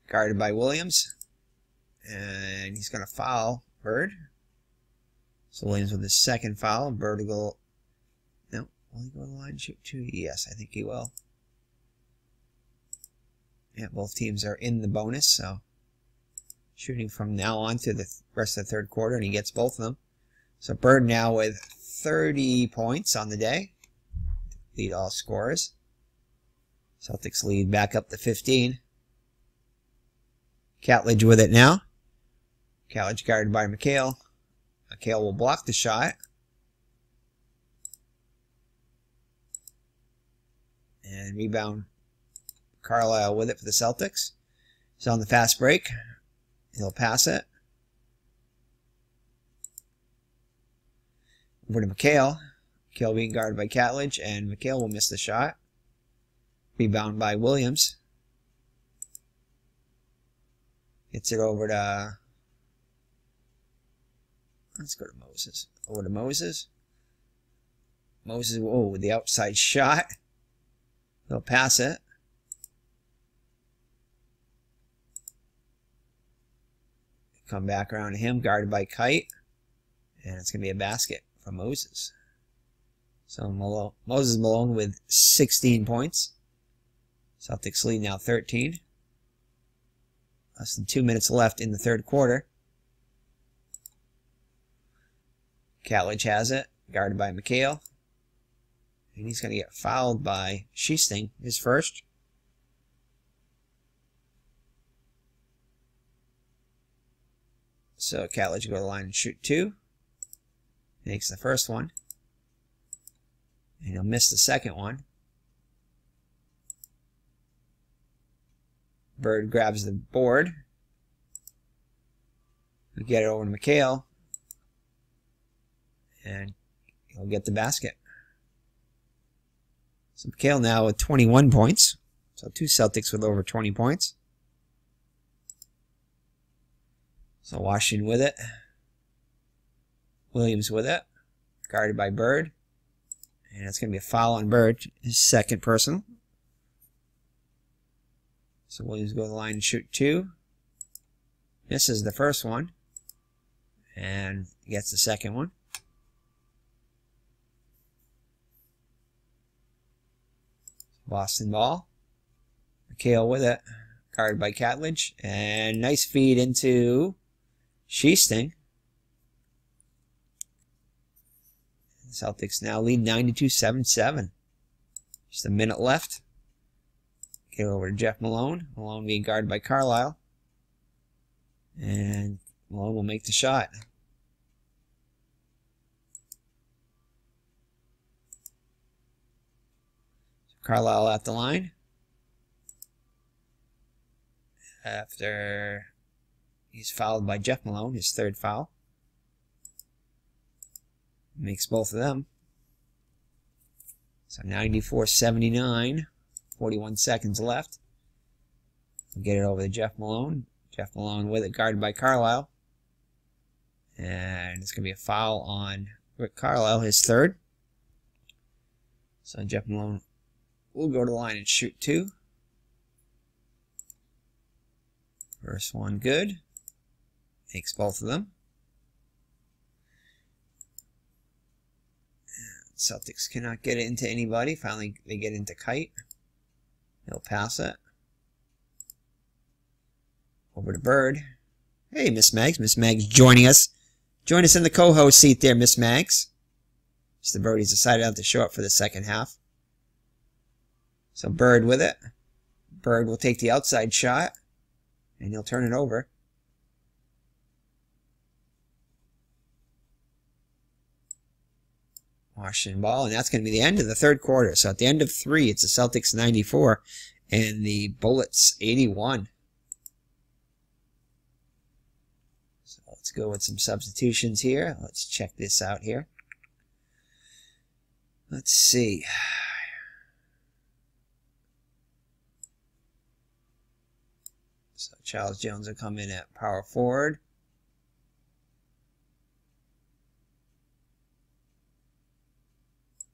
guarded by Williams. And he's going to foul Bird. So Williams with his second foul. Bird will go... No. Will he go to the line and shoot 2? Yes, I think he will. Yeah, both teams are in the bonus, so shooting from now on to the rest of the third quarter, and he gets both of them. So Bird now with 30 points on the day. Lead all scorers. Celtics lead back up to 15. Catledge with it now. Catledge guarded by McHale. McHale will block the shot. And rebound Carlisle with it for the Celtics. He's on the fast break. He'll pass it. Over to McHale. McHale being guarded by Catledge, and McHale will miss the shot. Rebound by Williams. Gets it over to... Let's go to Moses. Over to Moses. Moses, oh, with the outside shot. He'll pass it. Come back around to him, guarded by Kite. And it's going to be a basket from Moses. So Moses Malone with 16 points. Celtics lead now 13. Less than 2 minutes left in the third quarter. Catledge has it, guarded by McHale. And he's going to get fouled by Sheesting, his first. So Catledge will go to the line and shoot 2. Makes the first one. And he'll miss the second one. Bird grabs the board. We get it over to McHale. And he'll get the basket. So McHale now with 21 points. So 2 Celtics with over 20 points. So Washington with it. Williams with it. Guarded by Bird. And it's going to be a foul on Bird, his second personal. So Williams go to the line and shoot 2. Misses the first one. And gets the second one. Boston ball. McHale with it. Guarded by Catledge. And nice feed into Sheesting. The Celtics now lead 92-77. Just a minute left. Get over to Jeff Malone. Malone being guarded by Carlisle. And Malone will make the shot. Carlisle at the line. After he's fouled by Jeff Malone, his third foul. Makes both of them. So 94-79. 41 seconds left. We'll get it over to Jeff Malone. Jeff Malone with it, guarded by Carlisle. And it's going to be a foul on Rick Carlisle, his third. So Jeff Malone will go to the line and shoot 2. First one good. Makes both of them. And Celtics cannot get it into anybody. Finally, they get into Kite. He'll pass it. Over to Bird. Hey, Miss Mags. Miss Mags joining us. Join us in the co-host seat there, Miss Mags. Mr. Birdie's decided not to show up for the second half. So Bird with it. Bird will take the outside shot. And he'll turn it over. Washington ball. And that's going to be the end of the third quarter. So at the end of 3, it's the Celtics 94 and the Bullets 81. So let's go with some substitutions here. Let's check this out here. Let's see. So Charles Jones will come in at power forward.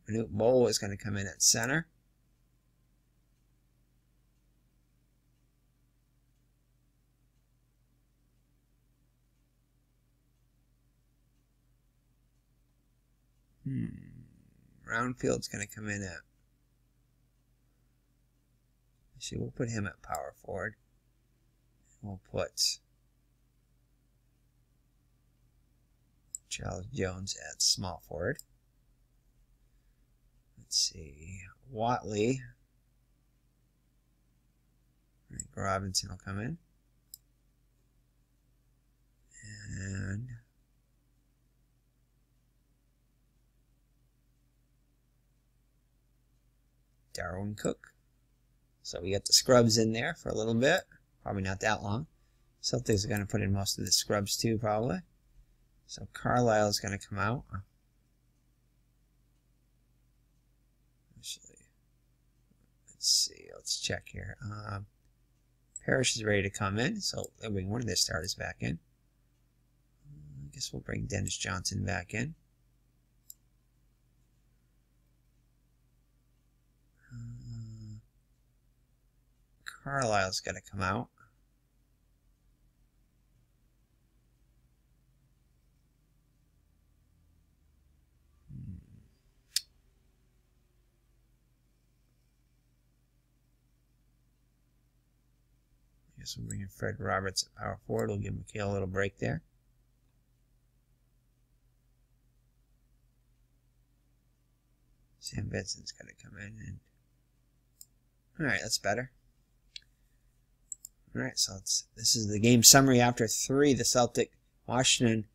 Manute Bol is going to come in at center. Roundfield's going to come in at... Actually, we'll put him at power forward. We'll put Charles Jones at small forward. Let's see. Watley. Frank Robinson will come in. And Darwin Cook. So we got the scrubs in there for a little bit. Probably not that long. Celtics are going to put in most of the scrubs too, probably. So Carlisle is going to come out. Actually, let's see. Let's check here. Parrish is ready to come in, so they'll bring one of their starters back in. I guess we'll bring Dennis Johnson back in. Carlisle's got to come out. I guess we'll bring in Fred Roberts at power forward. We'll give McHale a little break there. Sam Vincent's going to come in. And alright, that's better. Alright, so this is the game summary after 3. The Washington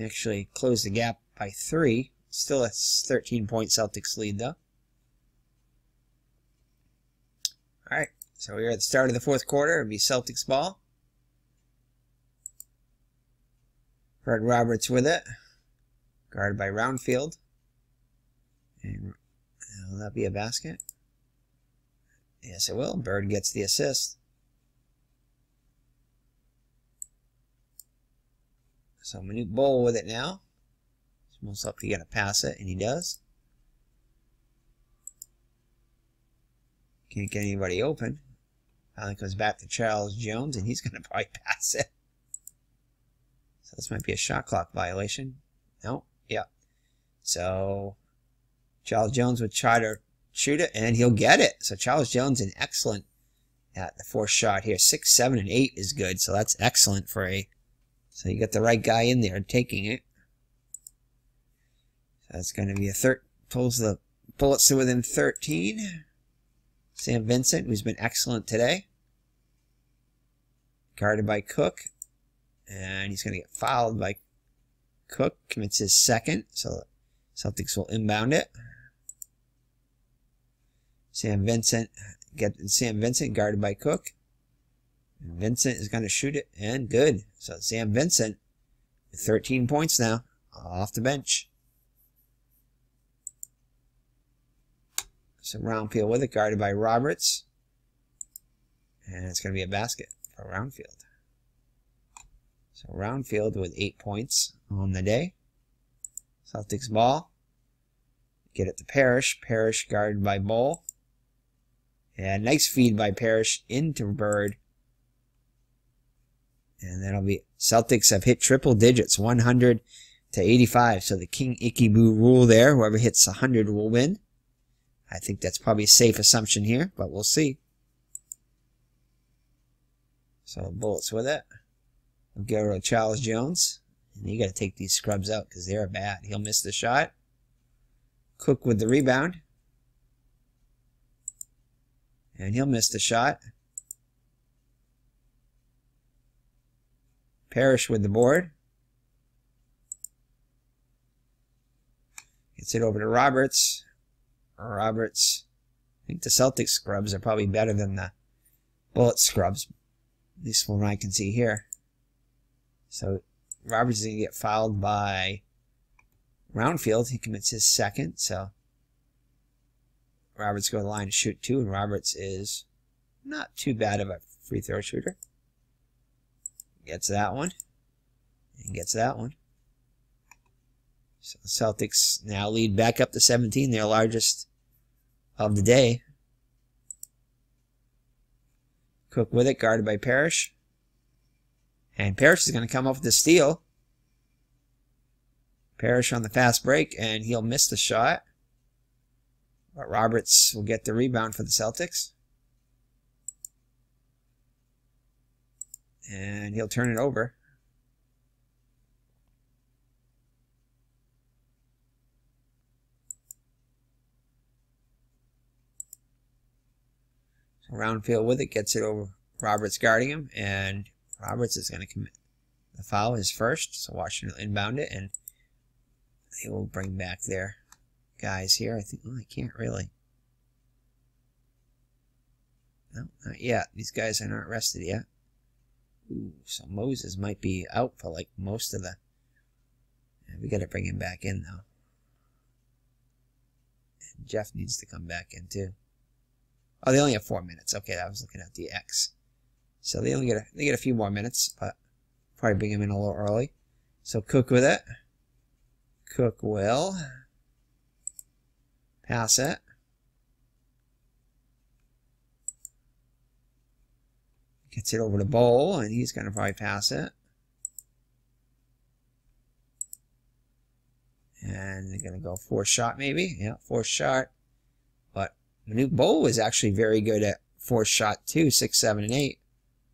actually closed the gap by 3. Still a 13-point Celtics lead, though. Alright, so we're at the start of the 4th quarter. It'll be Celtics ball. Fred Roberts with it. Guarded by Roundfield. And will that be a basket? Yes, it will. Bird gets the assist. So Manute Bol with it now. He's most likely going to pass it, and he does. Can't get anybody open. Finally comes back to Charles Jones, and he's going to probably pass it. So this might be a shot clock violation. No, yeah. So Charles Jones would try to shoot it, and he'll get it. So Charles Jones is excellent at the 4th shot here. 6, 7, and 8 is good, so that's excellent for a... So you got the right guy in there taking it. So that's going to be a pulls the Bullets to within 13. Sam Vincent, who's been excellent today. Guarded by Cook. And he's going to get fouled by Cook. Commits his 2nd. So Celtics will inbound it. Sam Vincent guarded by Cook. And Vincent is going to shoot it, and good. So Sam Vincent, 13 points now, off the bench. So Roundfield with it, guarded by Roberts. And it's going to be a basket for Roundfield. So Roundfield with 8 points on the day. Celtics ball. Get it to Parrish. Parrish guarded by Bol. And nice feed by Parrish into Bird. And that'll be... Celtics have hit triple digits, 100 to 85. So the King Ikibu rule there. Whoever hits 100 will win. I think that's probably a safe assumption here, but we'll see. So Bullets with it. We'll get rid of Charles Jones. And you got to take these scrubs out because they're bad. He'll miss the shot. Cook with the rebound. And he'll miss the shot. Parrish with the board. Gets it over to Roberts. Roberts. I think the Celtics scrubs are probably better than the Bullet scrubs. At least from what I can see here. So Roberts is going to get fouled by Roundfield. He commits his 2nd. So Roberts go to the line to shoot 2. And Roberts is not too bad of a free throw shooter. Gets that one. And gets that one. So the Celtics now lead back up to 17. Their largest of the day. Cook with it. Guarded by Parrish. And Parrish is going to come up with the steal. Parrish on the fast break. And he'll miss the shot. But Roberts will get the rebound for the Celtics. And he'll turn it over. So Roundfield with it, gets it over. Roberts guarding him, and Roberts is going to commit the foul, his first. So Washington will inbound it, and they will bring back their guys here. I think, well, I can't really. No, not yet. These guys are not rested yet. Ooh, so Moses might be out for like most of the... Yeah, we got to bring him back in though. And Jeff needs to come back in too. Oh, they only have 4 minutes. Okay, I was looking at the X. So they only get a few more minutes, but probably bring him in a little early. So Cook with it. Cook will pass it. Gets it over to Bol, and he's going to probably pass it. And they're going to go 4th shot maybe. Yeah, 4th shot. But Manute Bol was actually very good at 4th shot too, 6, 7, and 8.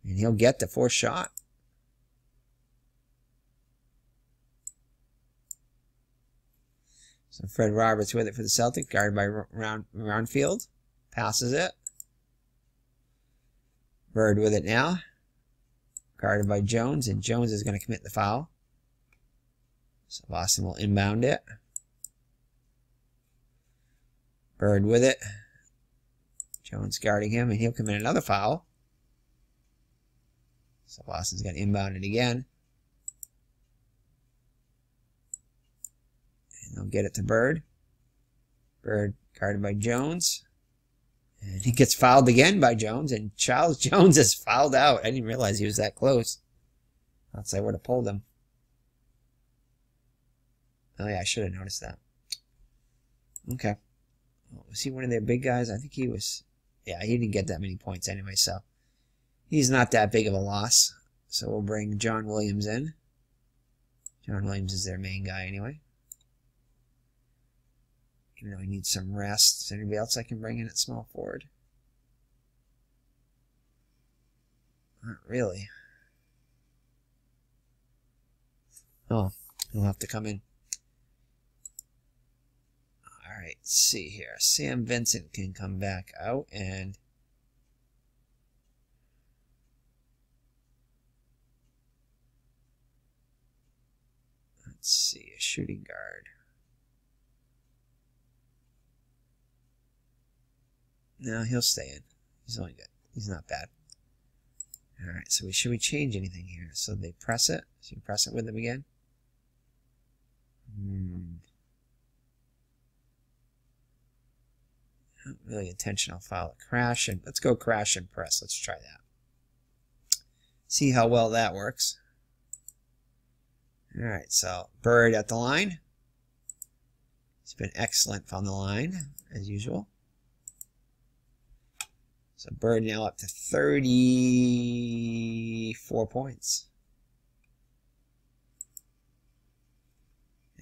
And he'll get the 4th shot. So Fred Roberts with it for the Celtics, guarded by Roundfield. Passes it. Bird with it now. Guarded by Jones, and Jones is going to commit the foul. So Boston will inbound it. Bird with it. Jones guarding him, and he'll commit another foul. So Boston's going to inbound it again. And they'll get it to Bird. Bird guarded by Jones. And he gets fouled again by Jones, and Charles Jones is fouled out. I didn't realize he was that close. Else I would have pulled him. Oh yeah, I should have noticed that. Okay. Was he one of their big guys? I think he was. Yeah, he didn't get that many points anyway, so he's not that big of a loss. So we'll bring John Williams in. John Williams is their main guy anyway. Even though he needs some rest. Is there anybody else I can bring in at small forward? Not really. Oh, he'll have to come in. Alright, let's see here. Sam Vincent can come back out and let's see, a shooting guard. No, he'll stay in. He's only good. He's not bad. Alright, so should we change anything here? So they press it. So you press it with them again. Not really intentional foul. Crash and let's go crash and press. Let's try that. See how well that works. Alright, so Bird at the line. He's been excellent on the line, as usual. So Bird now up to 34 points.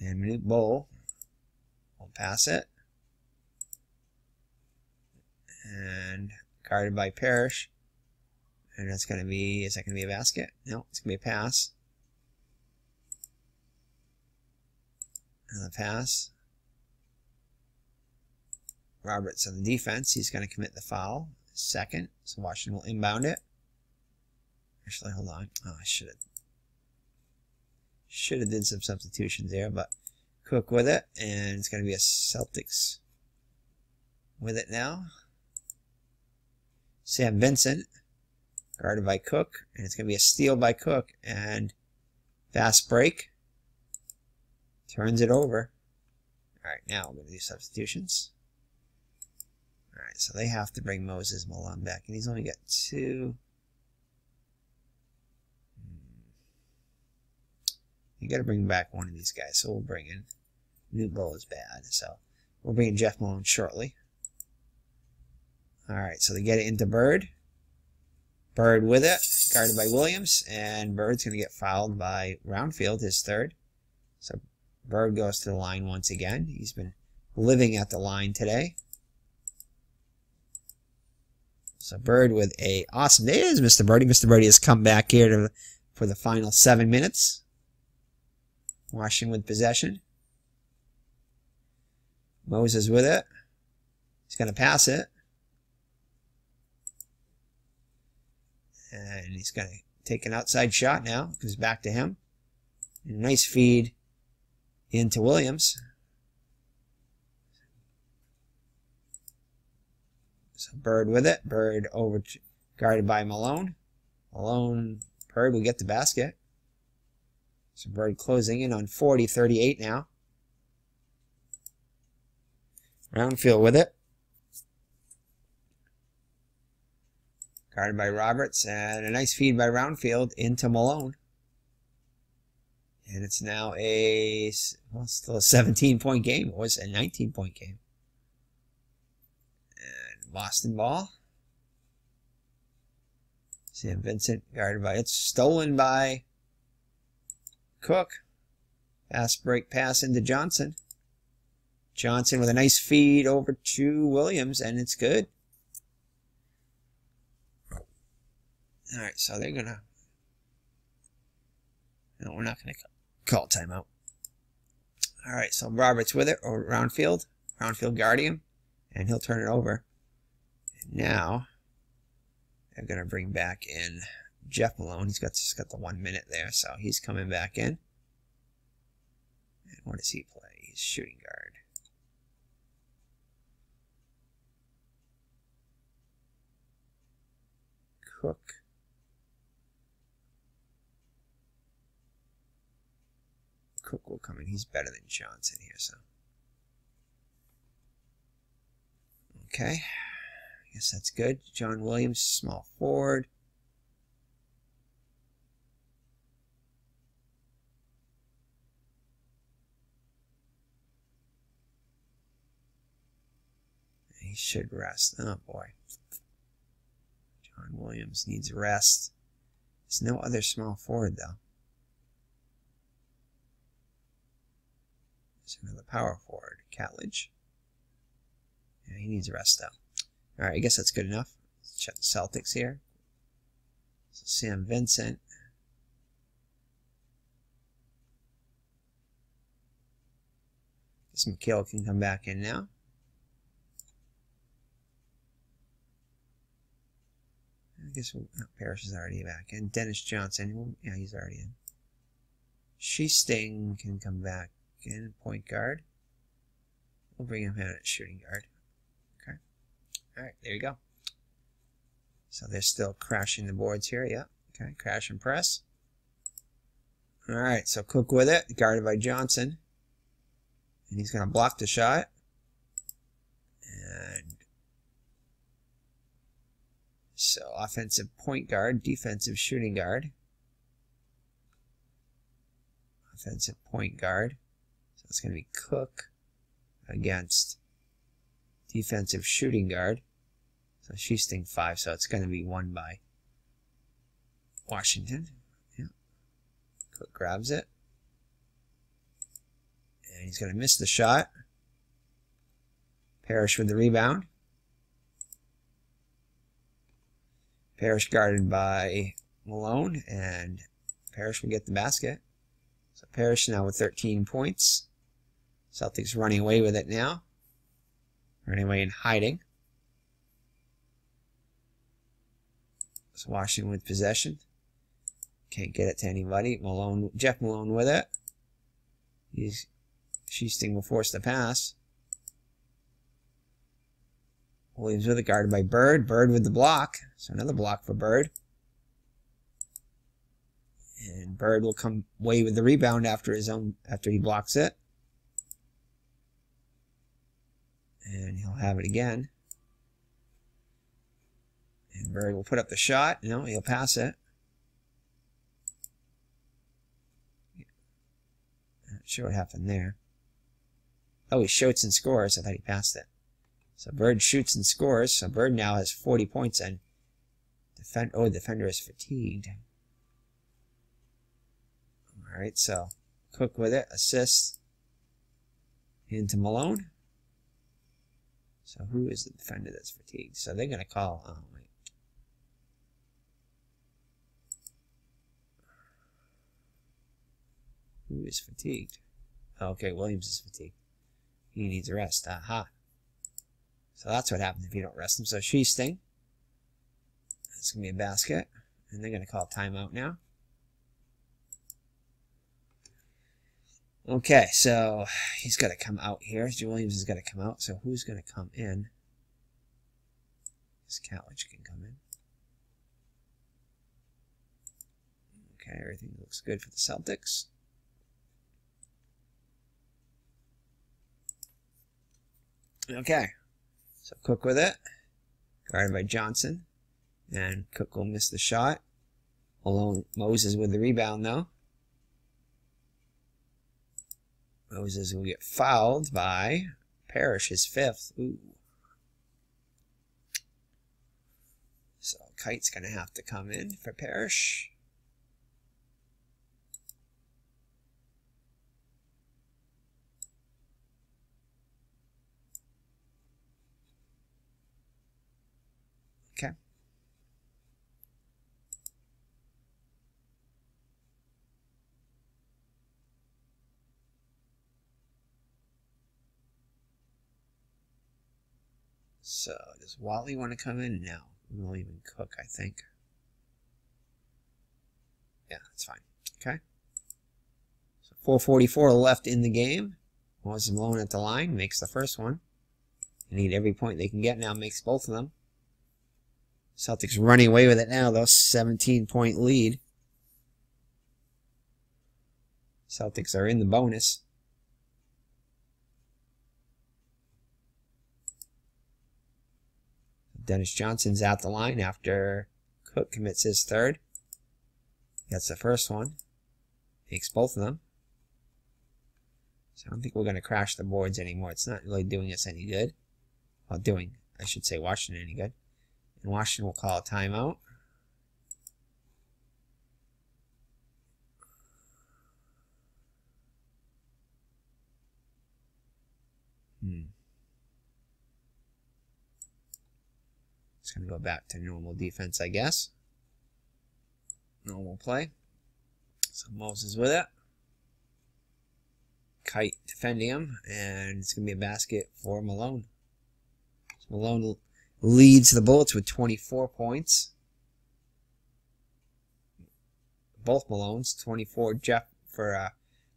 And Manute Bol will pass it. And guarded by Parrish. And that's going to be, is that going to be a basket? No, it's going to be a pass. Another pass. Roberts on the defense. He's going to commit the foul. Second. So Washington will inbound it. Actually, hold on. Oh, I should have did some substitutions there, but Cook with it. And it's going to be a Celtics with it now. Sam Vincent, guarded by Cook, and it's going to be a steal by Cook, and fast break, turns it over. Alright, now we're going to do substitutions. Alright, so they have to bring Moses Malone back, and he's only got 2. You got to bring back one of these guys, so we'll bring in. New Bowl is bad, so we'll bring in Jeff Malone shortly. Alright, so they get it into Bird. Bird with it, guarded by Williams, and Bird's going to get fouled by Roundfield, his third. So Bird goes to the line once again. He's been living at the line today. So Bird with a awesome day. There's Mr. Birdie. Mr. Birdie has come back here for the final 7 minutes. Washington with possession. Moses with it. He's going to pass it. And he's going to take an outside shot now. Goes back to him. And a nice feed into Williams. So Bird with it. Bird over guarded by Malone. Malone, Bird will get the basket. So Bird closing in on 40-38 now. Roundfield with it. Guarded by Roberts, and a nice feed by Roundfield into Malone. And it's now still a 17-point game. It was a 19-point game. And Boston ball. Sam Vincent guarded by, it's stolen by Cook. Fast break pass into Johnson. Johnson with a nice feed over to Williams, and it's good. Alright, so they're gonna... No, we're not gonna call timeout. Alright, so Roberts with it, or Roundfield. Roundfield guarding him, and he'll turn it over. And now, they're going to bring back in Jeff Malone. He's just got the 1 minute there, so he's coming back in. And what does he play? He's shooting guard. Cook. Cook will come in. He's better than Johnson here, so. Okay. I guess that's good. John Williams, small forward. He should rest. Oh, boy. John Williams needs rest. There's no other small forward, though. There's another power forward. Catledge. Yeah, he needs rest, though. Alright, I guess that's good enough. Let's check the Celtics here. So Sam Vincent. Guess McHale can come back in now. I guess Parrish is already back in. Dennis Johnson, yeah, he's already in. Sting can come back in, point guard. We'll bring him in at shooting guard. Okay. Alright, there you go. So they're still crashing the boards here, yeah. Okay, crash and press. Alright, so Cook with it, guarded by Johnson. And he's going to block the shot. And so offensive point guard, defensive shooting guard. Offensive point guard. So it's going to be Cook against defensive shooting guard. So Sting 5, so it's going to be won by Washington. Yeah. Cook grabs it. And he's going to miss the shot. Parrish with the rebound. Parrish guarded by Malone, and Parrish will get the basket. So Parrish now with 13 points. Celtics running away with it now. Running away and hiding. So Washington with possession. Can't get it to anybody. Malone, Jeff Malone with it. Sting will force the pass. Williams with it, guarded by Bird. Bird with the block. So another block for Bird. And Bird will come away with the rebound after he blocks it. And he'll have it again. And Bird will put up the shot. No, he'll pass it. Not sure what happened there. Oh, he shoots and scores. I thought he passed it. So Bird shoots and scores. So Bird now has 40 points and the defender is fatigued. Alright, so Cook with it. Assist into Malone. So who is the defender that's fatigued? So they're going to call... Oh, wait. Who is fatigued? Okay, Williams is fatigued. He needs a rest. Aha. So that's what happens if you don't rest him. So Sting. It's going to be a basket. And they're going to call timeout now. Okay, so he's got to come out here. Williams has got to come out. So who's going to come in? This Catledge can come in. Okay, everything looks good for the Celtics. Okay. So Cook with it. Guarded by Johnson. And Cook will miss the shot. Malone, Moses with the rebound, though. Moses will get fouled by Parrish, his fifth. Ooh. So Kite's going to have to come in for Parrish. Okay. So, does Wally want to come in? No. We won't even Cook, I think. Yeah, that's fine. Okay. So 4:44 left in the game. Moses and Malone at the line. Makes the first one. They need every point they can get now. Makes both of them. Celtics running away with it now, though. 17-point lead. Celtics are in the bonus. Dennis Johnson's at the line after Cook commits his third. Gets the first one. Makes both of them. So I don't think we're going to crash the boards anymore. It's not really doing us any good. Well, I should say Washington any good. And Washington will call a timeout. It's going to go back to normal defense, I guess. Normal play. So Moses with it. Kite defending him, and it's going to be a basket for Malone. So Malone leads the Bullets with 24 points. Both Malones, 24 Jeff for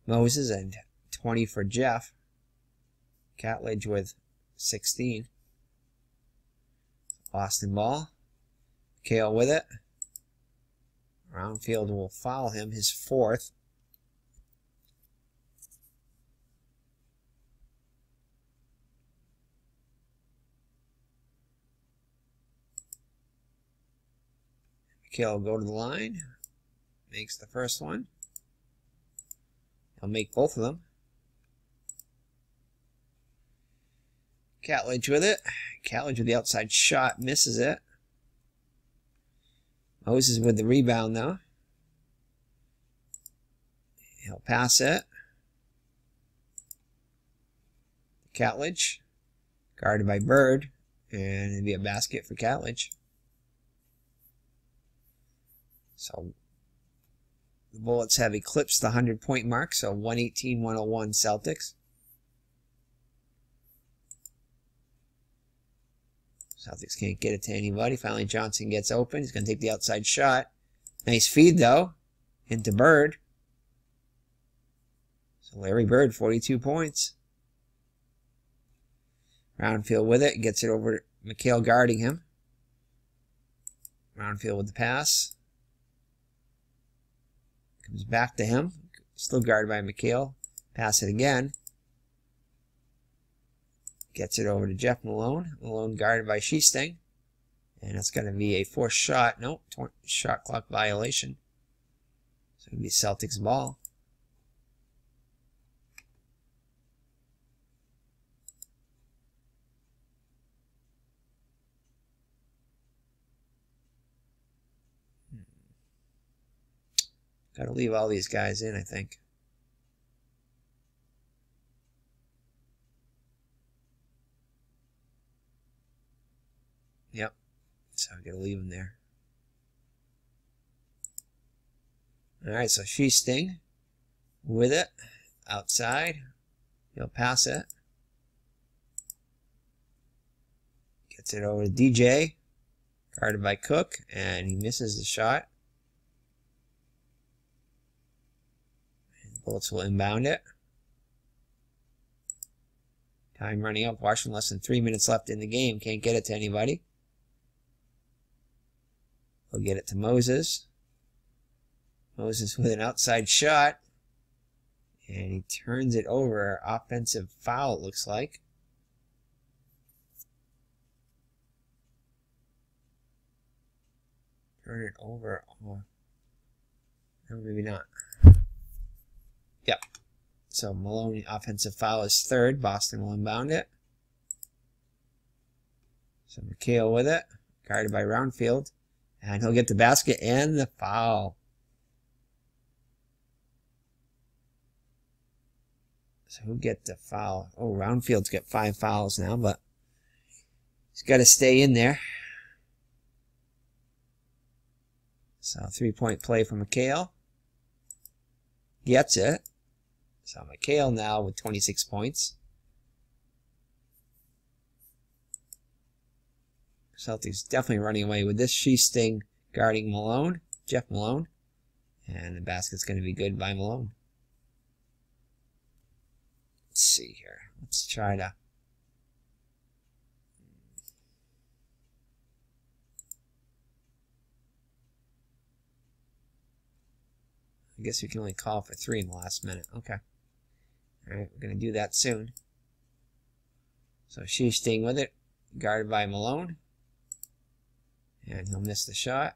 Moses and 20 for Jeff. Catledge with 16. Boston ball. McHale with it. Roundfield will foul him, his fourth. McHale will go to the line. Makes the first one. He'll make both of them. Catledge with it. Catledge with the outside shot. Misses it. Moses with the rebound, though. He'll pass it. Catledge. Guarded by Bird. And it'll be a basket for Catledge. So the Bullets have eclipsed the 100-point mark. So 118-101 Celtics. Celtics can't get it to anybody. Finally, Johnson gets open. He's going to take the outside shot. Nice feed, though, into Bird. So Larry Bird, 42 points. Roundfield with it. Gets it over to McHale guarding him. Roundfield with the pass. Comes back to him. Still guarded by McHale. Pass it again. Gets it over to Jeff Malone. Malone guarded by Sheesting. And that's going to be a forced shot. Nope, shot clock violation. So it'll be Celtics ball. Got to leave all these guys in, I think. Yep. So I gotta leave him there. Alright, so Sheesting with it. Outside. He'll pass it. Gets it over to DJ. Guarded by Cook. And he misses the shot. And Bullets will inbound it. Time running up. Washington less than 3 minutes left in the game. Can't get it to anybody. He'll get it to Moses. Moses with an outside shot. And he turns it over. Offensive foul, it looks like. Turn it over. Oh. No, maybe not. Yep. So Malone, offensive foul is third. Boston will inbound it. So McHale with it. Guarded by Roundfield. And he'll get the basket and the foul. So who'll get the foul? Oh, Roundfield's got 5 fouls now, but he's got to stay in there. So 3-point play for McHale. Gets it. So McHale now with 26 points. Celtics definitely running away with this. Sting guarding Malone, Jeff Malone. And the basket's going to be good by Malone. Let's see here. Let's try to... I guess we can only call for 3 in the last minute. Okay. Alright, we're going to do that soon. So Sting with it. Guarded by Malone. And he'll miss the shot.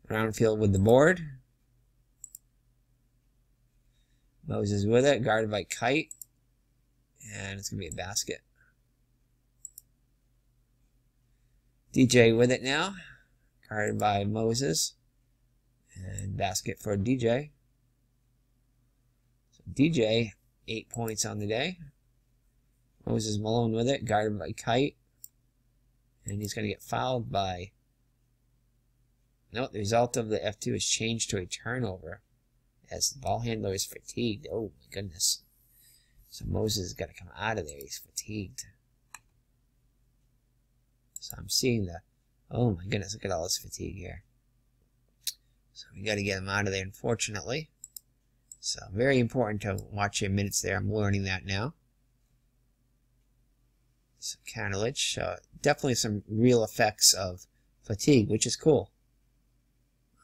Roundfield with the board. Moses with it. Guarded by Kite. And it's going to be a basket. DJ with it now. Guarded by Moses. And basket for DJ. So DJ, 8 points on the day. Moses Malone with it. Guarded by Kite. And he's going to get fouled by... No, the result of the F2 is changed to a turnover as the ball handler is fatigued. Oh, my goodness. So Moses has got to come out of there. He's fatigued. So I'm seeing the... Oh, my goodness. Look at all this fatigue here. So we got to get him out of there, unfortunately. So very important to watch your minutes there. I'm learning that now. So cartilage. Definitely some real effects of fatigue, which is cool.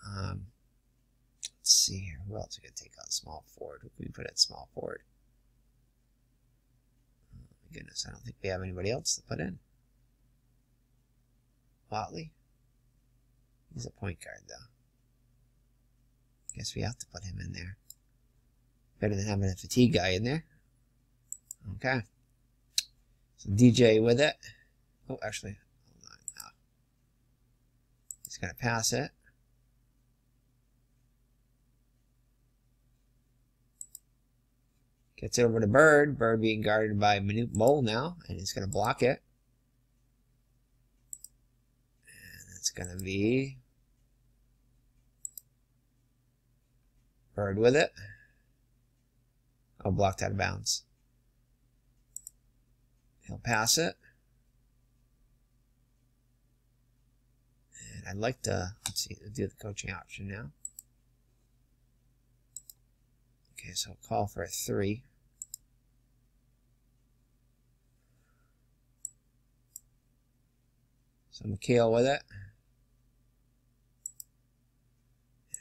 Let's see here. Who else we got to take out? Small forward. Who can we put at small forward? Oh my goodness, I don't think we have anybody else to put in. Watley? He's a point guard, though. Guess we have to put him in there. Better than having a fatigue guy in there. Okay. So DJ with it. Oh, actually, hold on now. He's going to pass it. Gets it over to Bird. Bird being guarded by Manute Bol now. And he's going to block it. And it's going to be... Bird with it. Oh, blocked out of bounds. He'll pass it. And I'd like to, let's see, do the coaching option now. Okay, so I'll call for a 3. So McHale with it.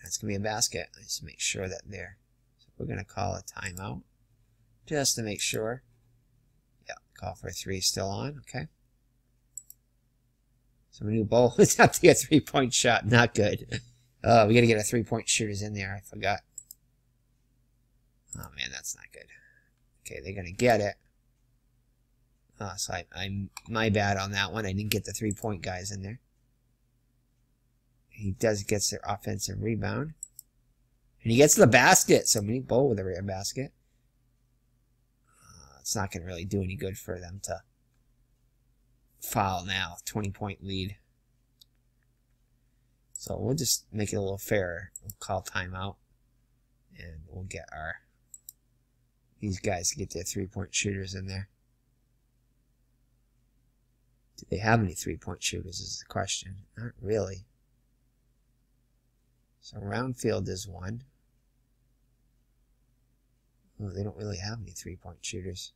That's going to be a basket. Let's make sure that there. So we're going to call a timeout. Just to make sure. Yeah, call for a 3 still on. Okay. So Manute Bol is out to get a 3-point shot. Not good. We got to get a 3-point shooters in there. I forgot. Oh, man, that's not good. Okay, they're going to get it. So I'm my bad on that one. I didn't get the 3-point guys in there. He gets their offensive rebound. And he gets the basket. So Manute Bol with a rare basket. It's not going to really do any good for them to foul now. 20-point lead. So we'll just make it a little fairer. We'll call timeout. And we'll get these guys to get their 3-point shooters in there. Do they have any 3-point shooters is the question. Not really. So Roundfield is one. Oh, they don't really have any 3-point shooters.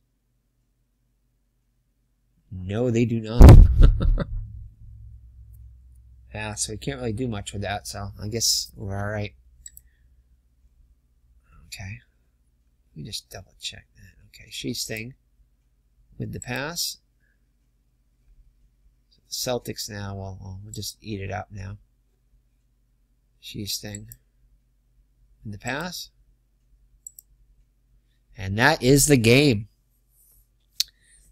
No, they do not. Yeah, so we can't really do much with that, so I guess we're alright. Okay. Let me just double check that. Okay, Sting with the pass. So the Celtics now, we'll just eat it up now. Sting in the pass. And that is the game.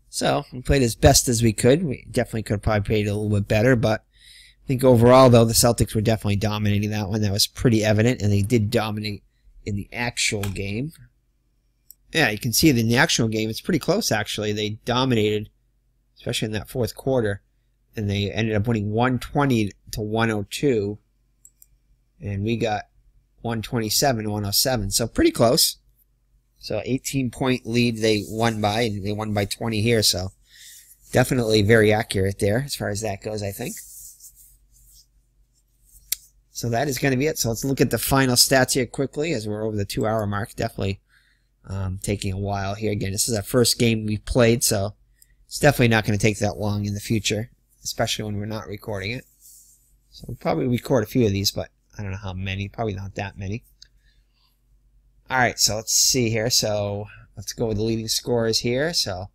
So, we played as best as we could. We definitely could have probably played a little bit better, but I think overall, though, the Celtics were definitely dominating that one. That was pretty evident, and they did dominate in the actual game. Yeah, you can see that in the actual game, it's pretty close, actually. They dominated, especially in that fourth quarter, and they ended up winning 120 to 102. And we got 127-107, so pretty close. So 18-point lead they won by, and they won by 20 here, so Definitely very accurate there as far as that goes, I think. So that is going to be it. So let's look at the final stats here quickly as we're over the 2-hour mark. Definitely taking a while here. Again, this is our first game we played, so it's definitely not going to take that long in the future, especially when we're not recording it. So we'll probably record a few of these, but I don't know how many. Probably not that many. All right, so let's see here. So let's go with the leading scorers here. So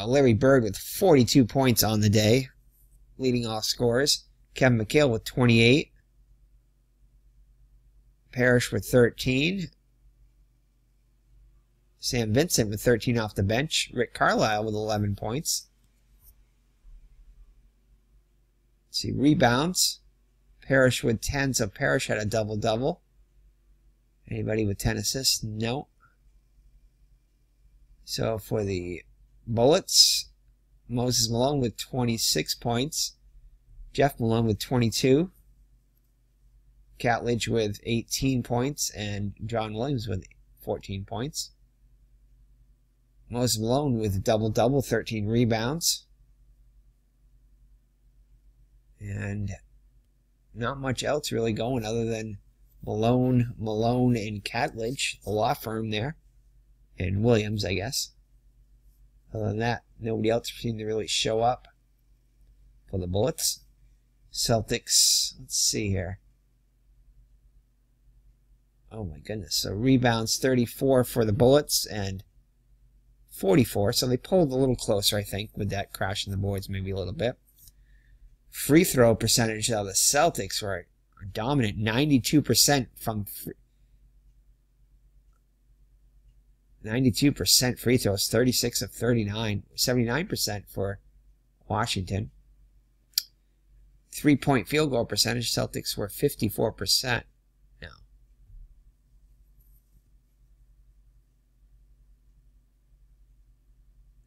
Larry Bird with 42 points on the day, leading all scorers. Kevin McHale with 28. Parrish with 13. Sam Vincent with 13 off the bench. Rick Carlisle with 11 points. Let's see, rebounds. Parrish with 10, so Parrish had a double-double. Anybody with 10 assists? No. So for the Bullets, Moses Malone with 26 points. Jeff Malone with 22. Catledge with 18 points. And John Williams with 14 points. Moses Malone with a double-double, 13 rebounds. And not much else really going other than Malone, and Catledge, the law firm there. And Williams, I guess. Other than that, nobody else seemed to really show up for the Bullets. Celtics, let's see here. Oh my goodness. So rebounds 34 for the Bullets and 44. So they pulled a little closer, I think, with that crash in the boards maybe a little bit. Free throw percentage of the Celtics were dominant. 92% from 92% free throws, 36 of 39, 79% for Washington. 3-point field goal percentage, Celtics were 54% now.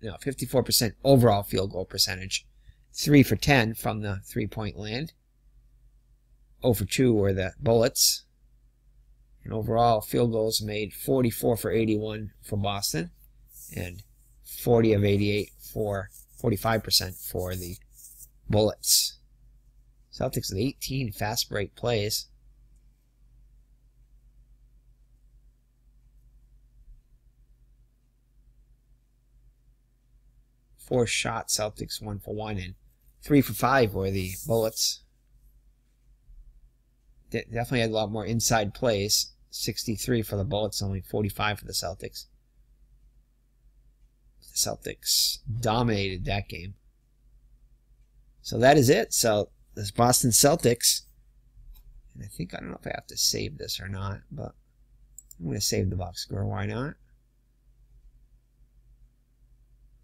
No, 54% overall field goal percentage. 3 for 10 from the 3-point land. 0 for 2 were the Bullets. And overall, field goals made 44 for 81 for Boston. And 40 of 88 for 45% for the Bullets. Celtics with 18 fast break plays. Four shots, Celtics 1 for 1, and 3 for 5 were the Bullets. Definitely had a lot more inside plays. 63 for the Bullets, only 45 for the Celtics. The Celtics dominated that game. So that is it. So this Boston Celtics, and I don't know if I have to save this or not, but I'm going to save the box score. Why not?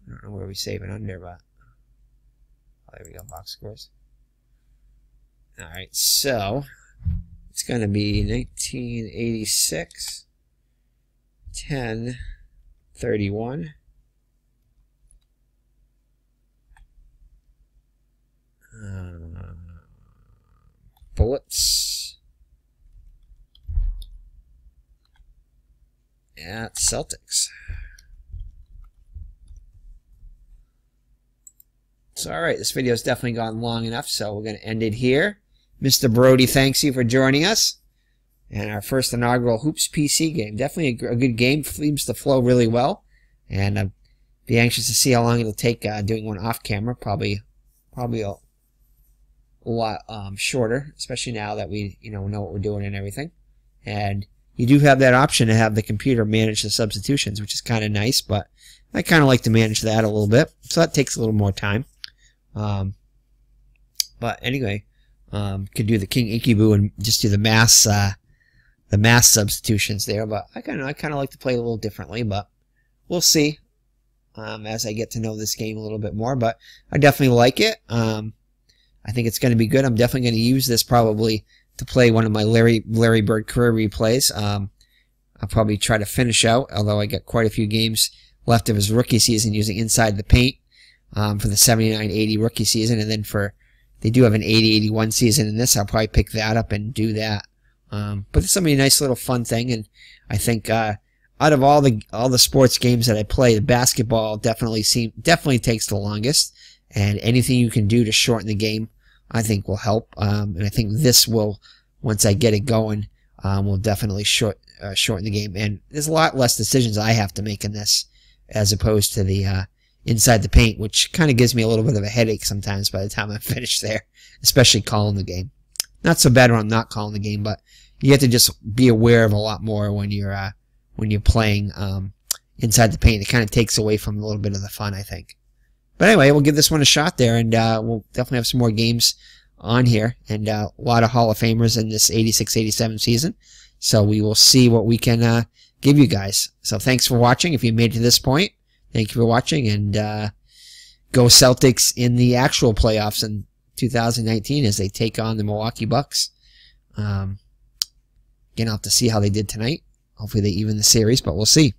I don't know where we save it under, but oh, there we go, box scores. Alright, so it's going to be 1986, 10-31. Bullets at Celtics. So, alright, this video has definitely gone long enough, so we're going to end it here. Mr. Brody, thanks you for joining us. And our first inaugural Hoops PC game. Definitely a good game. Seems to flow really well. And I'll be anxious to see how long it'll take doing one off camera. Probably a lot shorter, especially now that we know what we're doing and everything. And you do have that option to have the computer manage the substitutions, which is kind of nice, but I kind of like to manage that a little bit. So that takes a little more time. But anyway, could do the King Ikibu and just do the mass substitutions there. But I kind of like to play a little differently. But we'll see as I get to know this game a little bit more. But I definitely like it. I think it's going to be good. I'm definitely going to use this probably to play one of my Larry Bird career replays. I'll probably try to finish out, although I got quite a few games left of his rookie season using Inside the Paint for the 79-80 rookie season, and then they do have an 80-81 season in this. I'll probably pick that up and do that. But it's going to be a nice little fun thing, and I think out of all the sports games that I play, the basketball definitely takes the longest. And anything you can do to shorten the game, I think will help. And I think this will, once I get it going, will definitely shorten the game. And there's a lot less decisions I have to make in this, as opposed to the inside the paint, which kind of gives me a little bit of a headache sometimes by the time I'm finished there, especially calling the game. Not so bad when I'm not calling the game, but you have to just be aware of a lot more when you're playing inside the paint. It kind of takes away from a little bit of the fun, I think. But anyway, we'll give this one a shot there, and we'll definitely have some more games on here, and a lot of Hall of Famers in this 86-87 season. So we will see what we can give you guys. So thanks for watching. If you made it to this point, thank you for watching, and go Celtics in the actual playoffs in 2019 as they take on the Milwaukee Bucks. Again, I'll have to see how they did tonight. Hopefully they even the series, but we'll see.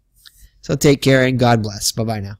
So take care and God bless. Bye-bye now.